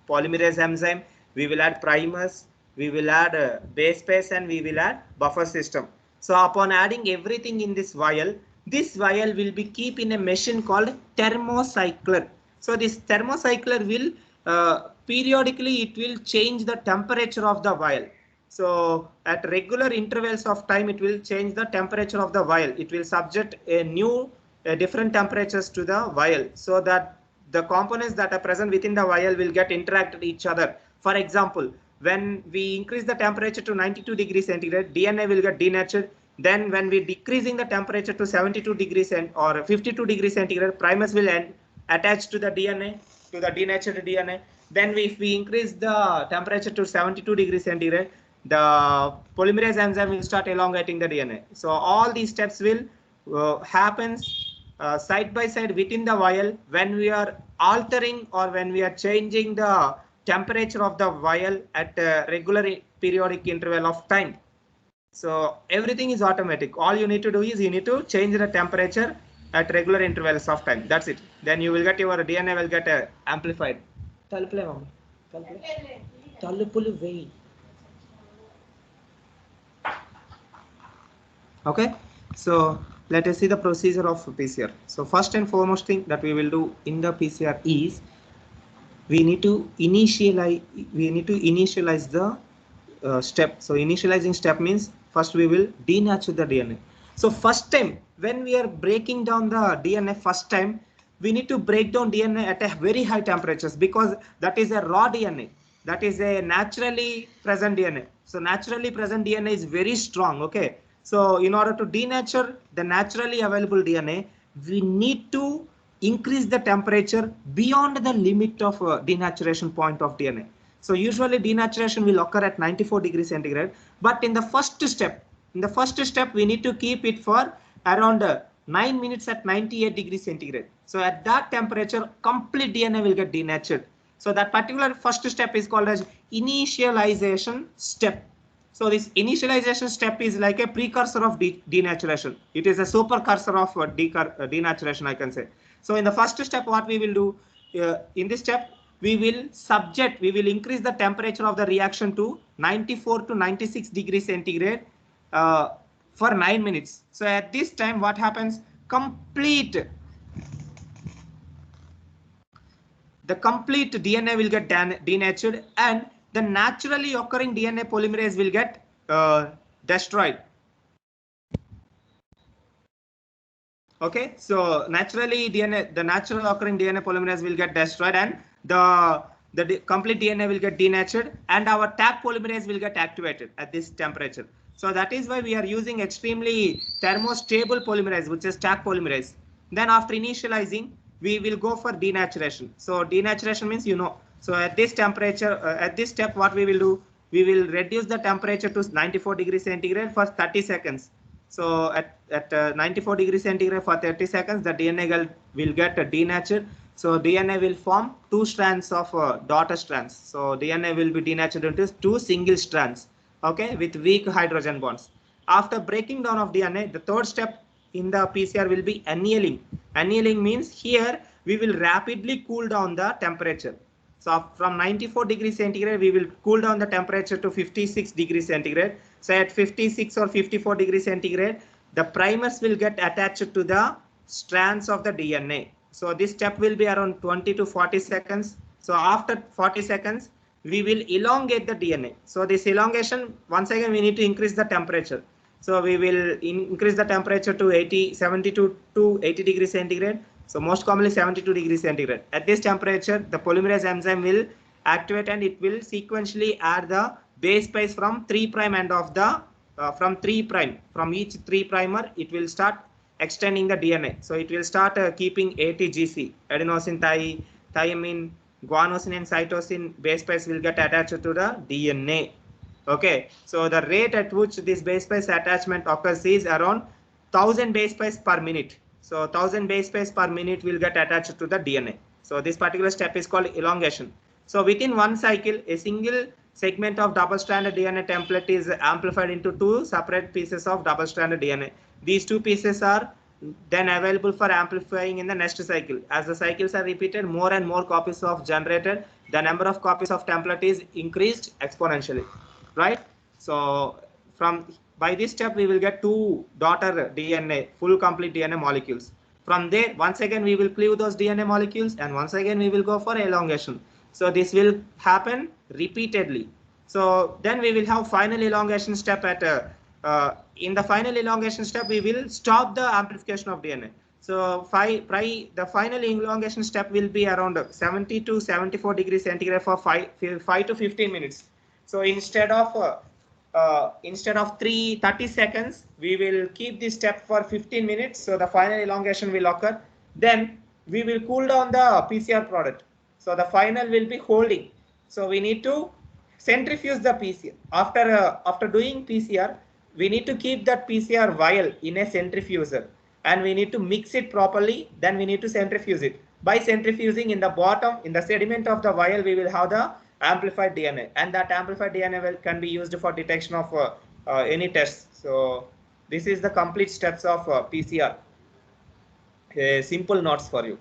polymerase enzyme, we will add primers, we will add base pairs, and we will add buffer system. So upon adding everything in this vial will be keep in a machine called thermocycler. So this thermocycler will periodically it will change the temperature of the vial. So at regular intervals of time, it will change the temperature of the vial. It will subject different temperatures to the vial, so that the components that are present within the vial will get interacted each other. For example, when we increase the temperature to 92 degrees centigrade, DNA will get denatured. Then when we decreasing the temperature to 72 degrees or 52 degrees centigrade, primers will attach to the DNA, to the denatured DNA. Then if we increase the temperature to 72 degrees centigrade, the polymerase enzyme will start elongating the DNA. So all these steps will happens side by side within the vial when we are altering or when we are changing the temperature of the vial at a regular periodic interval of time. So everything is automatic. All you need to do is you need to change the temperature at regular intervals of time. That's it. Then you will get your DNA will get amplified. Okay, so let us see the procedure of PCR. So first and foremost thing that we will do in the PCR is we need to initialize the step. So initializing step means first we will denature the DNA. So first time when we are breaking down the DNA, first time we need to break down DNA at a very high temperatures, because that is a raw DNA. That is a naturally present DNA. So naturally present DNA is very strong. Okay. So in order to denature the naturally available DNA, we need to increase the temperature beyond the limit of denaturation point of DNA. So usually denaturation will occur at 94 degrees centigrade, but in the first step, we need to keep it for around 9 minutes at 98 degrees centigrade. So at that temperature, complete DNA will get denatured. So that particular first step is called as initialization step. So this initialization step is like a precursor of denaturation. It is a supercursor of denaturation, I can say. So in the first step, what we will do, in this step, we will increase the temperature of the reaction to 94 to 96 degrees centigrade for 9 minutes. So at this time, what happens? The complete DNA will get denatured, and the naturally occurring DNA polymerase will get destroyed. Okay, so naturally the natural occurring DNA polymerase will get destroyed, and the complete DNA will get denatured, and our Taq polymerase will get activated at this temperature. So that is why we are using extremely thermostable polymerase, which is Taq polymerase. Then after initializing, we will go for denaturation. So denaturation means, so at this temperature, at this step, what we will do, we will reduce the temperature to 94 degrees centigrade for 30 seconds. So at 94 degrees centigrade for 30 seconds, the DNA will get denatured. So DNA will form two strands of daughter strands. So DNA will be denatured into two single strands, okay, with weak hydrogen bonds. After breaking down of DNA, the third step in the PCR will be annealing. Annealing means here we will rapidly cool down the temperature. So from 94 degrees centigrade, we will cool down the temperature to 56 degrees centigrade. So at 56 or 54 degrees centigrade, the primers will get attached to the strands of the DNA. So this step will be around 20 to 40 seconds. So after 40 seconds, we will elongate the DNA. So this elongation, once again, we need to increase the temperature. So we will increase the temperature to 72 to 80 degrees centigrade. So most commonly 72 degrees centigrade. At this temperature, the polymerase enzyme will activate, and it will sequentially add the base pairs from 3' end of the from each 3' it will start extending the DNA. So it will start keeping ATGC, adenosine, thymine, guanosine, and cytosine base pairs will get attached to the DNA. Okay, so the rate at which this base pairs attachment occurs is around 1000 base pairs per minute. So 1000 base pairs per minute will get attached to the DNA. So this particular step is called elongation. So within one cycle, a single segment of double-stranded DNA template is amplified into two separate pieces of double-stranded DNA. These two pieces are then available for amplifying in the next cycle. As the cycles are repeated, more and more copies of generated, the number of copies of template is increased exponentially, right? So by this step, we will get two daughter DNA, full complete DNA molecules. From there, once again, we will cleave those DNA molecules, and once again, we will go for elongation. So this will happen repeatedly. So then we will have final elongation step at in the final elongation step, we will stop the amplification of DNA. So the final elongation step will be around 70 to 74 degrees centigrade for 5 to 15 minutes. So instead of 30 seconds, we will keep this step for 15 minutes. So the final elongation will occur. Then we will cool down the PCR product. So the final will be holding. So we need to centrifuge the PCR. After doing PCR, we need to keep that PCR vial in a centrifuger, and we need to mix it properly. Then we need to centrifuge it. By centrifuging, in the bottom, in the sediment of the vial, we will have the amplified DNA, and that amplified DNA can be used for detection of any tests. So this is the complete steps of PCR. Simple notes for you.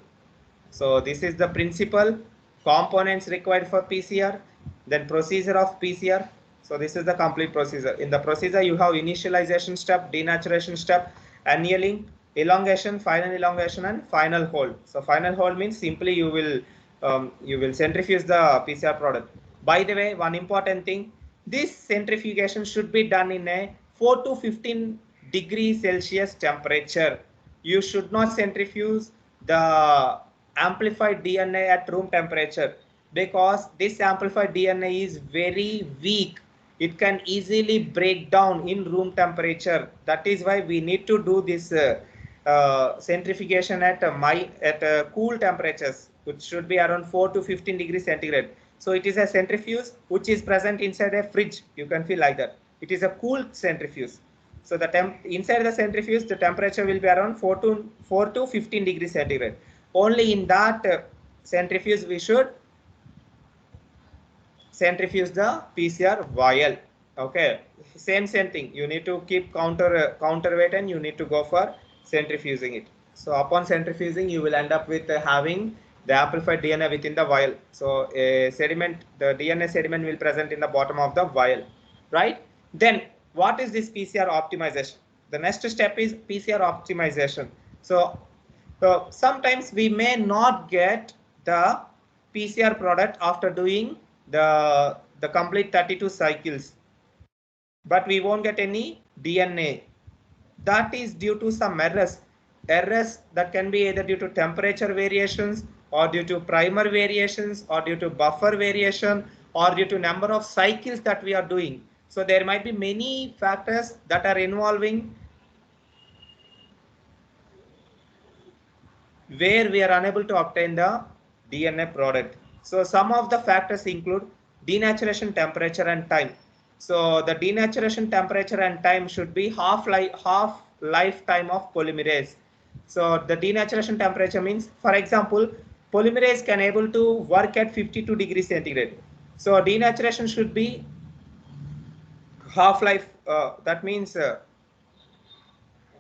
So this is the principal components required for PCR, then procedure of PCR. So this is the complete procedure. In the procedure, you have initialization step, denaturation step, annealing, elongation, final elongation, and final hold. So final hold means simply you will centrifuge the PCR product. By the way, one important thing, this centrifugation should be done in a 4 to 15 degrees Celsius temperature. You should not centrifuge the amplified DNA at room temperature, because this amplified DNA is very weak. It can easily break down in room temperature. That is why we need to do this centrifugation at cool temperatures, which should be around 4 to 15 degrees centigrade. So it is a centrifuge which is present inside a fridge. You can feel like that. It is a cool centrifuge. So the inside the centrifuge, the temperature will be around 4 to 15 degrees centigrade. Only in that centrifuge we should centrifuge the PCR vial. Okay, same thing. You need to keep counterweight and you need to go for centrifuging it. So upon centrifuging, you will end up with having the amplified DNA within the vial. So the DNA sediment will present in the bottom of the vial, right? Then what is this PCR optimization? The next step is PCR optimization. So sometimes we may not get the PCR product after doing the complete 32 cycles, but we won't get any DNA. That is due to some errors that can be either due to temperature variations, or due to primer variations, or due to buffer variation, or due to number of cycles that we are doing. So there might be many factors that are involving where we are unable to obtain the DNA product. So some of the factors include denaturation temperature and time. So the denaturation temperature and time should be half lifetime of polymerase. So the denaturation temperature means, for example, polymerase can able to work at 52 degrees centigrade. So denaturation should be half life. That means oh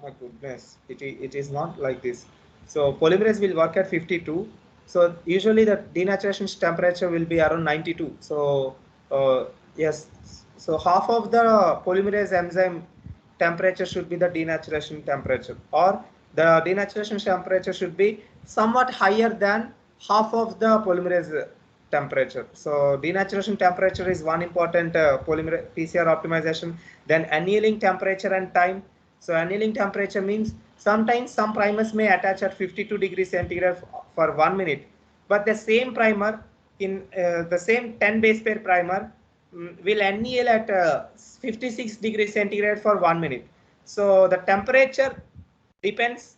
my goodness, it is not like this. So polymerase will work at 52. So usually the denaturation temperature will be around 92. So yes, so half of the polymerase enzyme temperature should be the denaturation temperature, or the denaturation temperature should be somewhat higher than half of the polymerase temperature. So denaturation temperature is one important polymerase PCR optimization. Then annealing temperature and time. So annealing temperature means sometimes some primers may attach at 52 degrees centigrade for 1 minute, but the same primer in the same 10 base pair primer will anneal at 56 degrees centigrade for 1 minute. So the temperature depends,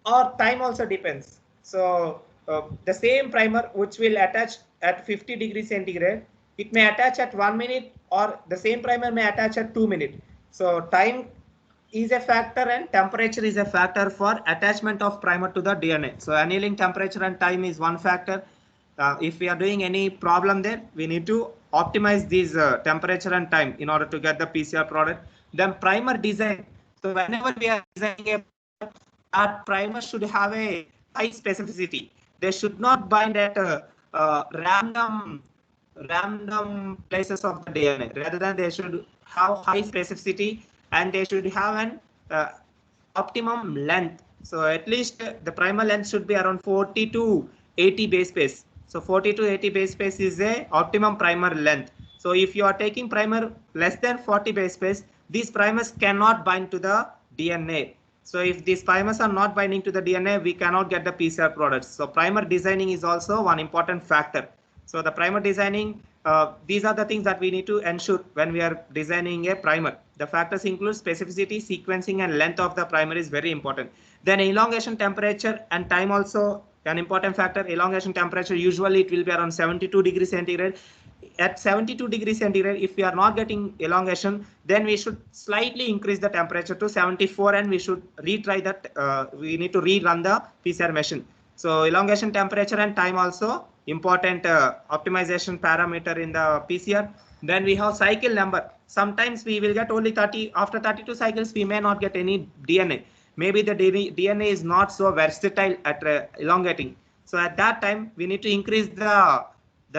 or time also depends. So the same primer which will attach at 50 degrees centigrade, it may attach at 1 minute, or the same primer may attach at 2 minutes. So time is a factor and temperature is a factor for attachment of primer to the DNA. So annealing temperature and time is one factor. If we are doing any problem there, we need to optimize these temperature and time in order to get the PCR product. Then primer design. So whenever we are designing a product, that primer should have a high specificity. They should not bind at random places of the DNA. Rather than they should have high specificity, and they should have an optimum length. So at least the primer length should be around 40 to 80 base pairs. So 40 to 80 base pairs is a optimum primer length. So if you are taking primer less than 40 base pairs, these primers cannot bind to the DNA. So if these primers are not binding to the DNA, we cannot get the PCR products. So primer designing is also one important factor. So the primer designing, these are the things that we need to ensure when we are designing a primer. The factors include specificity, sequencing, and length of the primer is very important. Then elongation temperature and time also an important factor. Elongation temperature, usually it will be around 72 degrees centigrade. At 72 degrees centigrade, if we are not getting elongation, then we should slightly increase the temperature to 74, and we should retry that. We need to rerun the PCR machine. So elongation temperature and time also important optimization parameter in the PCR. Then we have cycle number. Sometimes we will get only 30. After 32 cycles, we may not get any DNA. Maybe the DNA is not so versatile at elongating. So at that time, we need to increase the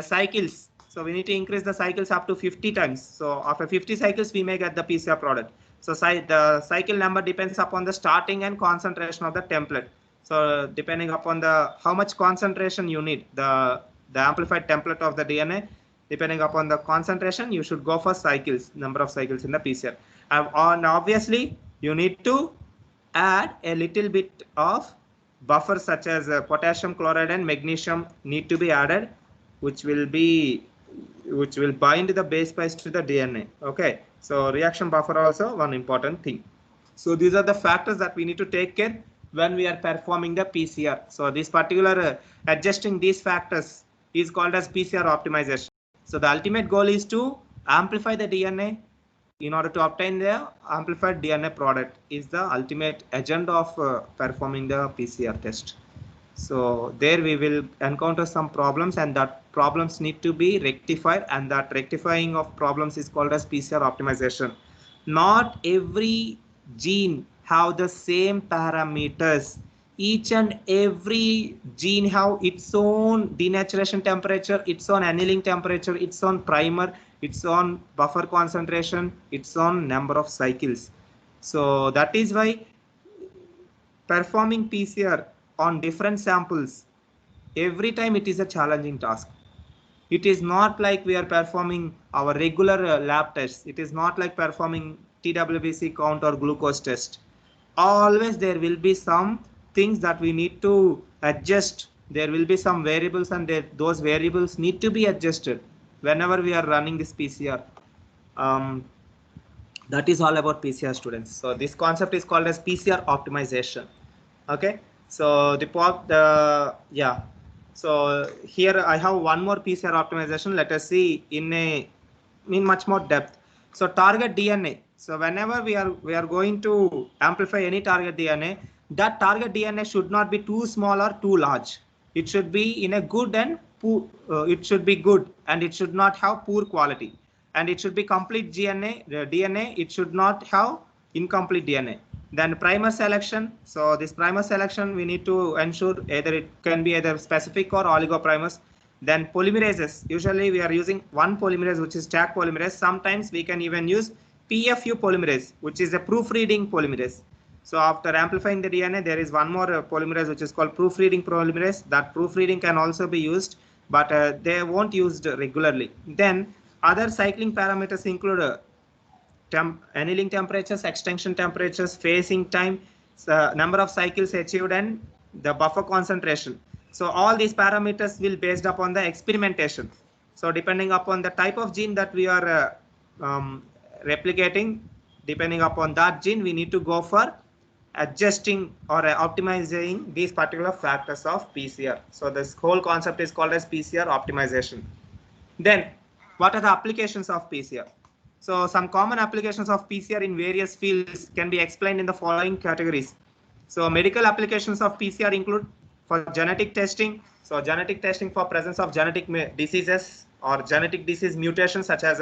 cycles. So we need to increase the cycles up to 50 times. So after 50 cycles, we may get the PCR product. So the cycle number depends upon the starting and concentration of the template. So depending upon how much concentration you need, the amplified template of the DNA, depending upon the concentration, you should go for cycles, number of cycles in the PCR. And obviously, you need to add a little bit of buffers such as potassium chloride and magnesium need to be added, which will bind the base pairs to the DNA. Okay, so reaction buffer also one important thing. So these are the factors that we need to take care when we are performing the PCR. So this particular adjusting these factors is called as PCR optimization. So the ultimate goal is to amplify the DNA in order to obtain the amplified DNA product is the ultimate agenda of performing the PCR test. So there we will encounter some problems, and that problems need to be rectified, and that rectifying of problems is called as PCR optimization. Not every gene have the same parameters. Each and every gene have its own denaturation temperature, its own annealing temperature, its own primer, its own buffer concentration, its own number of cycles. So that is why performing PCR on different samples, every time it is a challenging task. It is not like we are performing our regular lab tests. It is not like performing TWBC count or glucose test. Always there will be some things that we need to adjust. There will be some variables, and those variables need to be adjusted whenever we are running this PCR. That is all about PCR, students. So this concept is called as PCR optimization. Okay, so so here I have one more PCR optimization. Let us see in much more depth. So target DNA. So whenever we are going to amplify any target DNA, that target DNA should not be too small or too large. It should be in a good and poor. It should be good, and it should not have poor quality. And it should be complete DNA. It should not have incomplete DNA. Then primer selection. So this primer selection, we need to ensure either it can be either specific or oligoprimers. Then polymerases. Usually we are using one polymerase, which is Taq polymerase. Sometimes we can even use PFU polymerase, which is a proofreading polymerase. So after amplifying the DNA, there is one more polymerase which is called proofreading polymerase. That proofreading can also be used, but they won't used regularly. Then other cycling parameters include annealing temperatures, extinction temperatures, phasing time, number of cycles achieved, and the buffer concentration. So all these parameters will based upon the experimentation. So depending upon the type of gene that we are replicating, depending upon that gene, we need to go for adjusting or optimizing these particular factors of PCR. So this whole concept is called as PCR optimization. Then what are the applications of PCR? So some common applications of PCR in various fields can be explained in the following categories. So medical applications of PCR include for genetic testing. So genetic testing for presence of genetic diseases or genetic disease mutations such as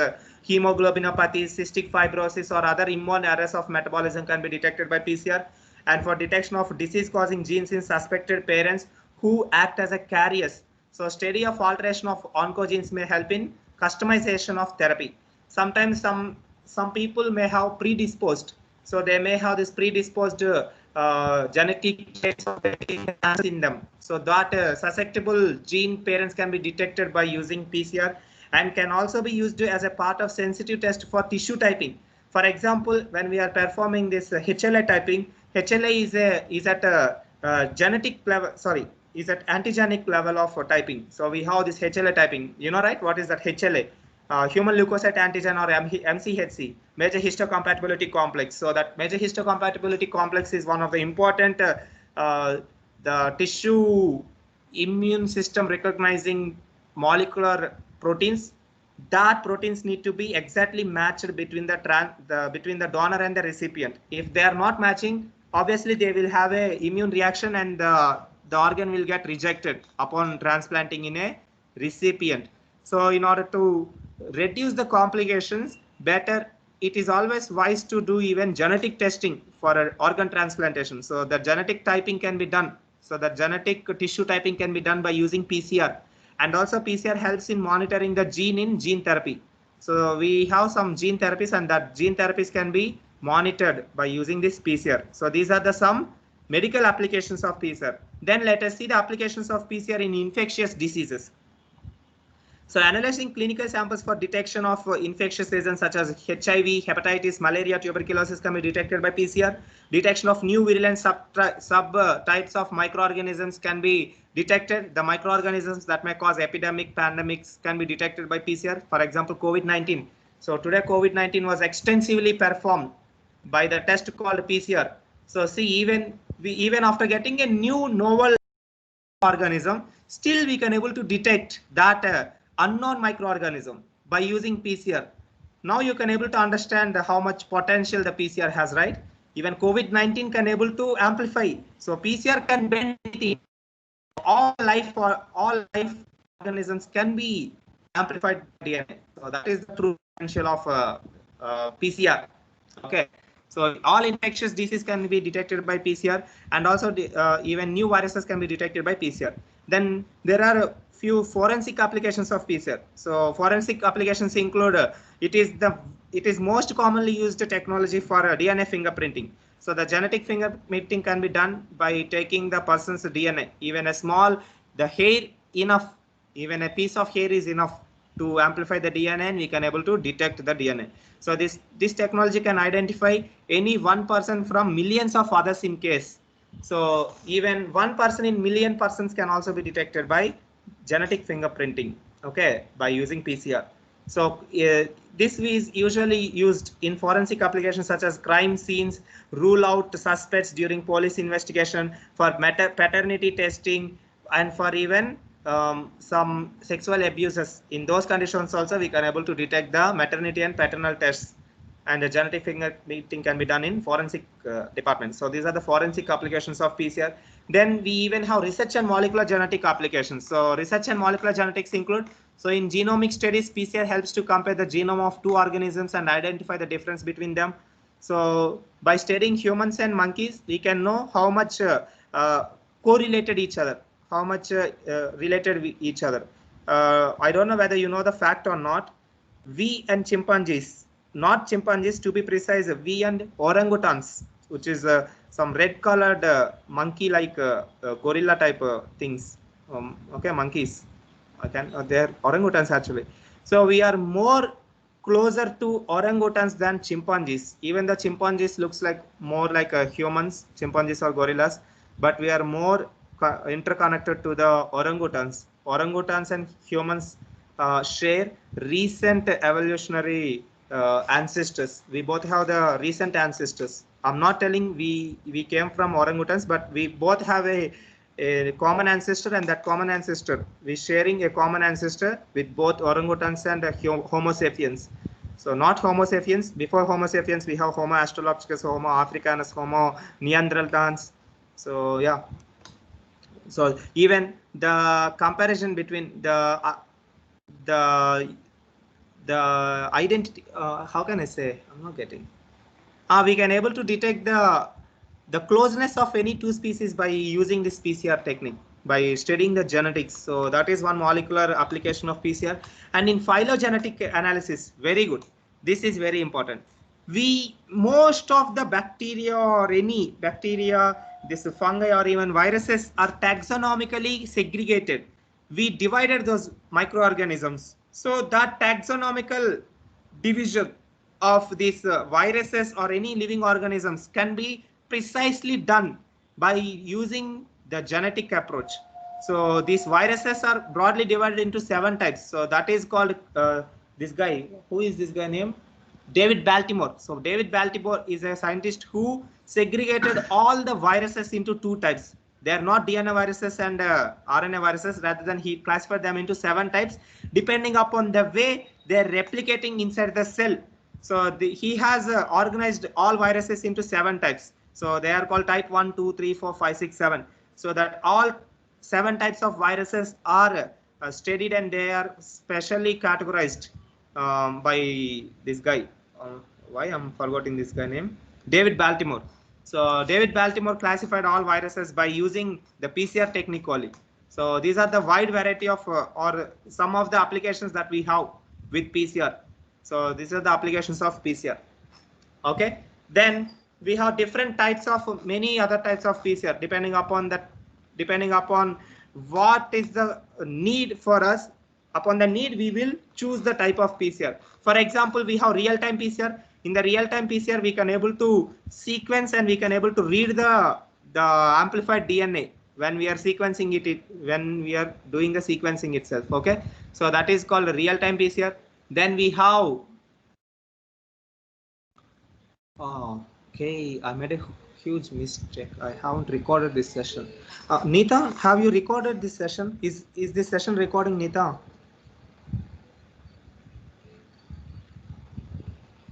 hemoglobinopathy, cystic fibrosis, or other immune errors of metabolism can be detected by PCR. And for detection of disease-causing genes in suspected parents who act as a carriers. So study of alteration of oncogenes may help in customization of therapy. Sometimes some people may have predisposed, so they may have this predisposed genetic traits in them. So that susceptible gene parents can be detected by using PCR, and can also be used as a part of sensitive test for tissue typing. For example, when we are performing this HLA typing, HLA is at a genetic level. Sorry, is at antigenic level of typing. So we have this HLA typing. You know, right? What is that HLA? Human leukocyte antigen, or MCHC, major histocompatibility complex. So that major histocompatibility complex is one of the important the tissue immune system recognizing molecular proteins. That proteins need to be exactly matched between the donor and the recipient. If they are not matching, obviously they will have a immune reaction, and the organ will get rejected upon transplanting in a recipient. So in order to reduce the complications, better it is always wise to do even genetic testing for an organ transplantation. So the genetic typing can be done. So the genetic tissue typing can be done by using PCR. And also PCR helps in monitoring the gene in gene therapy. So we have some gene therapies, and that gene therapies can be monitored by using this PCR. So these are the some medical applications of PCR. Then let us see the applications of PCR in infectious diseases. So analyzing clinical samples for detection of infectious agents such as HIV, hepatitis, malaria, tuberculosis can be detected by PCR. Detection of new virulent subtypes of microorganisms can be detected. The microorganisms that may cause epidemic, pandemics can be detected by PCR. For example, COVID-19. So today COVID-19 was extensively performed by the test called PCR. So see, even after getting a new novel organism, still we can able to detect that unknown microorganism by using PCR. Now you can able to understand how much potential the PCR has, right? Even COVID-19 can able to amplify. So PCR can bend anything. All life organisms can be amplified by DNA. So that is the true potential of PCR. Okay. So all infectious disease can be detected by PCR, and also even new viruses can be detected by PCR. Then there are a few forensic applications of PCR. So forensic applications include it is most commonly used technology for DNA fingerprinting. So the genetic fingerprinting can be done by taking the person's DNA. Even a small, the hair enough, even a piece of hair is enough to amplify the DNA, and we can able to detect the DNA. So this technology can identify any one person from millions of others in case. So even one person in million persons can also be detected by genetic fingerprinting, okay, by using PCR. So this is usually used in forensic applications such as crime scenes, rule out suspects during police investigation, for paternity testing, and for even some sexual abuses. In those conditions also we can able to detect the maternity and paternal tests, and the genetic fingerprinting can be done in forensic department. So these are the forensic applications of PCR. Then we even have research and molecular genetic applications. So research and molecular genetics include, so in genomic studies, PCR helps to compare the genome of two organisms and identify the difference between them. So by studying humans and monkeys, we can know how much correlated each other, how much related with each other. I don't know whether you know the fact or not. We and chimpanzees, not chimpanzees to be precise, we and orangutans, which is some red colored monkey like gorilla type things. Okay, monkeys. They're orangutans actually. So we are more closer to orangutans than chimpanzees. Even the chimpanzees looks like more like humans, chimpanzees or gorillas, but we are more interconnected to the orangutans. Orangutans and humans share recent evolutionary ancestors. We both have the recent ancestors. I'm not telling we came from orangutans, but we both have a common ancestor, and that common ancestor, we sharing a common ancestor with both orangutans and Homo sapiens. So not Homo sapiens. Before Homo sapiens, we have Homo australopithecus, Homo africanus, Homo neanderthals. So yeah. So even the comparison between the identity, how can I say? I'm not getting. We can able to detect the closeness of any two species by using this PCR technique, by studying the genetics. So that is one molecular application of PCR. And in phylogenetic analysis, very good. This is very important. Most of the bacteria or any bacteria, this fungi or even viruses are taxonomically segregated. We divided those microorganisms. So that taxonomical division of these viruses or any living organisms can be precisely done by using the genetic approach. So these viruses are broadly divided into 7 types. So that is called this guy. Who is this guy named? David Baltimore. So David Baltimore is a scientist who segregated all the viruses into 2 types. They are not DNA viruses and RNA viruses. Rather than he classified them into 7 types, depending upon the way they are replicating inside the cell. So he has organized all viruses into 7 types. So they are called type 1, 2, 3, 4, 5, 6, 7. So that all 7 types of viruses are studied, and they are specially categorized by this guy. Why I'm forgetting this guy name? David Baltimore. So David Baltimore classified all viruses by using the PCR technique only. So these are the wide variety of or some of the applications that we have with PCR. So these are the applications of PCR. Okay. Then we have different types of many other types of PCR depending upon what is the need for us Upon the need, we will choose the type of PCR. For example, we have real-time PCR. In the real-time PCR, we can able to sequence and we can able to read the amplified DNA when we are sequencing it, when we are doing the sequencing itself. Okay, so that is called real-time PCR. Then we have okay, I made a huge mistake. I haven't recorded this session. Nita, have you recorded this session? Is this session recording, Nita?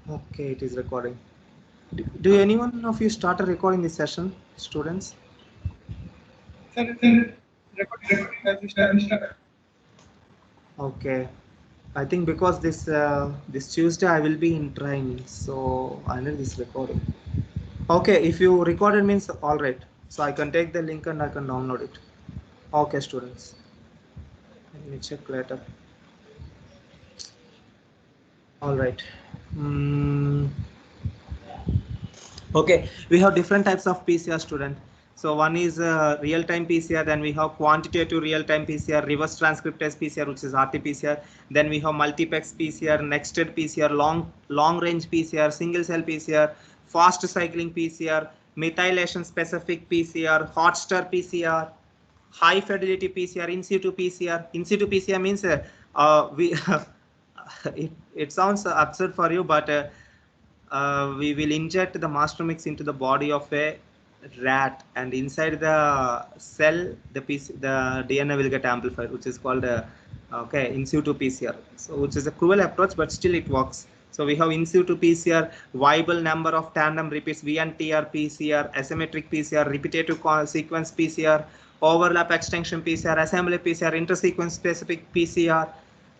Okay, it is recording. Do anyone of you started recording this session, students? Okay, I think because this Tuesday I will be in training, so I need this recording. Okay, if you recorded means all right, so I can take the link and I can download it. Okay, students, let me check later. All right. Okay, we have different types of PCR, student. So one is real-time PCR, then we have quantitative real-time PCR, reverse transcriptase PCR, which is RT-PCR. Then we have multiplex PCR, nested PCR, long-range PCR, single-cell PCR, fast cycling PCR, methylation-specific PCR, hot stir PCR, high fidelity PCR, in situ PCR. In situ PCR means we it sounds absurd for you, but we will inject the master mix into the body of a rat, and inside the cell the DNA will get amplified, which is called okay, in situ PCR. So which is a cruel approach, but still it works. So we have in situ PCR, viable number of tandem repeats, VNTR PCR, asymmetric PCR, repetitive sequence PCR, overlap extension PCR, assembly PCR, intersequence specific PCR,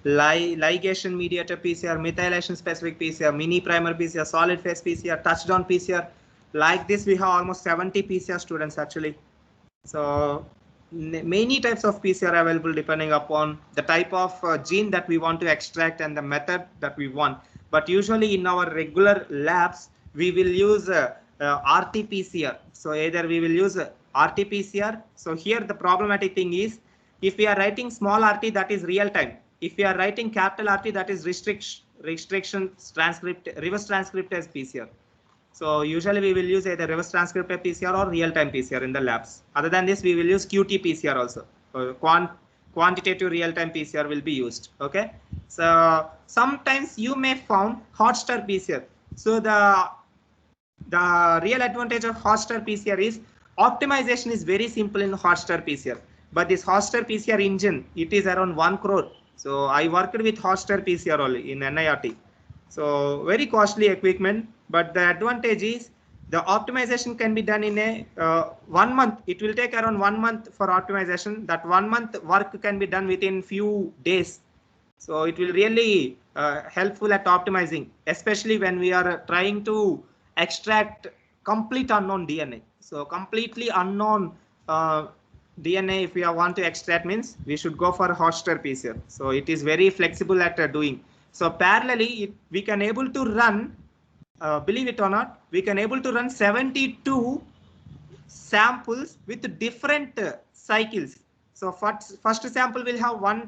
ligation mediator PCR, methylation specific PCR, mini primer PCR, solid phase PCR, touchdown PCR. Like this, we have almost 70 PCR, students, actually. So many types of PCR are available depending upon the type of gene that we want to extract and the method that we want. But usually in our regular labs, we will use RT-PCR. So either we will use RT-PCR. So here the problematic thing is, if we are writing small RT, that is real time. If we are writing capital RT, that is restriction transcript, reverse transcriptase PCR. So usually we will use either reverse transcriptase PCR or real-time PCR in the labs. Other than this, we will use QT PCR also. Quantitative real-time PCR will be used. Okay. So sometimes you may found hot stir PCR. So the real advantage of hot stir PCR is optimization is very simple in hot stir PCR. But this hot stir PCR engine, it is around 1 crore. So I worked with hot stir PCR only in NIRT. So very costly equipment, but the advantage is the optimization can be done in a 1 month. It will take around 1 month for optimization. That 1 month work can be done within few days. So it will really helpful at optimizing, especially when we are trying to extract complete unknown DNA. So completely unknown DNA, if we want to extract, means we should go for hot stir PCR. So it is very flexible at doing. So parallelly, we can able to run, believe it or not, we can able to run 72 samples with different cycles. So first sample will have one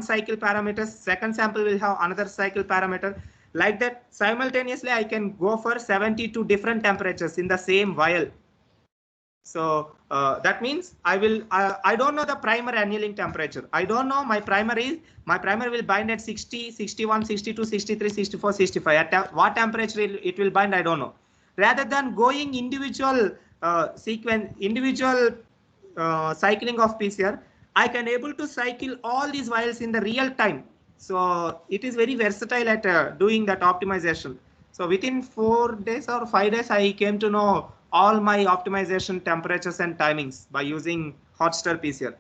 cycle parameter, second sample will have another cycle parameter. Like that, simultaneously I can go for 72 different temperatures in the same vial. So that means I don't know the primer annealing temperature. I don't know my primer will bind at 60, 61, 62, 63, 64, 65. At what temperature it will bind, I don't know. Rather than going individual cycling of PCR, I can able to cycle all these vials in the real time. So it is very versatile at doing that optimization. So within 4 days or 5 days, I came to know all my optimization temperatures and timings by using hot stir PCR.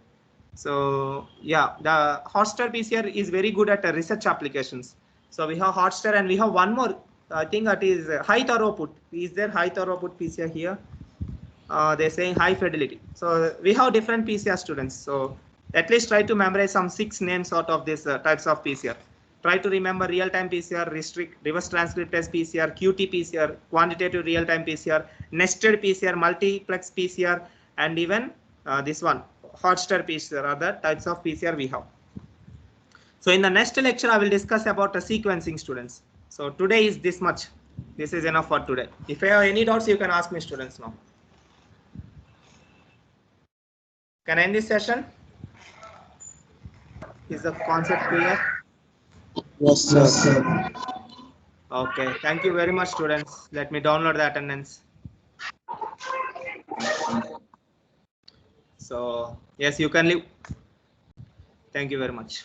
So yeah, the hot stir PCR is very good at research applications. So we have hot stir and we have one more. I think that is high throughput. Is there high throughput PCR here? They're saying high fidelity. So we have different PCR, students. So at least try to memorize some 6 names out of these types of PCR. Try to remember real-time PCR, reverse transcriptase PCR, QT PCR, quantitative real-time PCR, nested PCR, multiplex PCR, and even this one, hot stir PCR are the types of PCR we have. So in the next lecture, I will discuss about the sequencing, students. So today is this much. This is enough for today. If you have any doubts, you can ask me, students, now. Can I end this session? Is the concept clear? Yes, sir. Okay. Thank you very much, students. Let me download the attendance. So yes, you can leave. Thank you very much.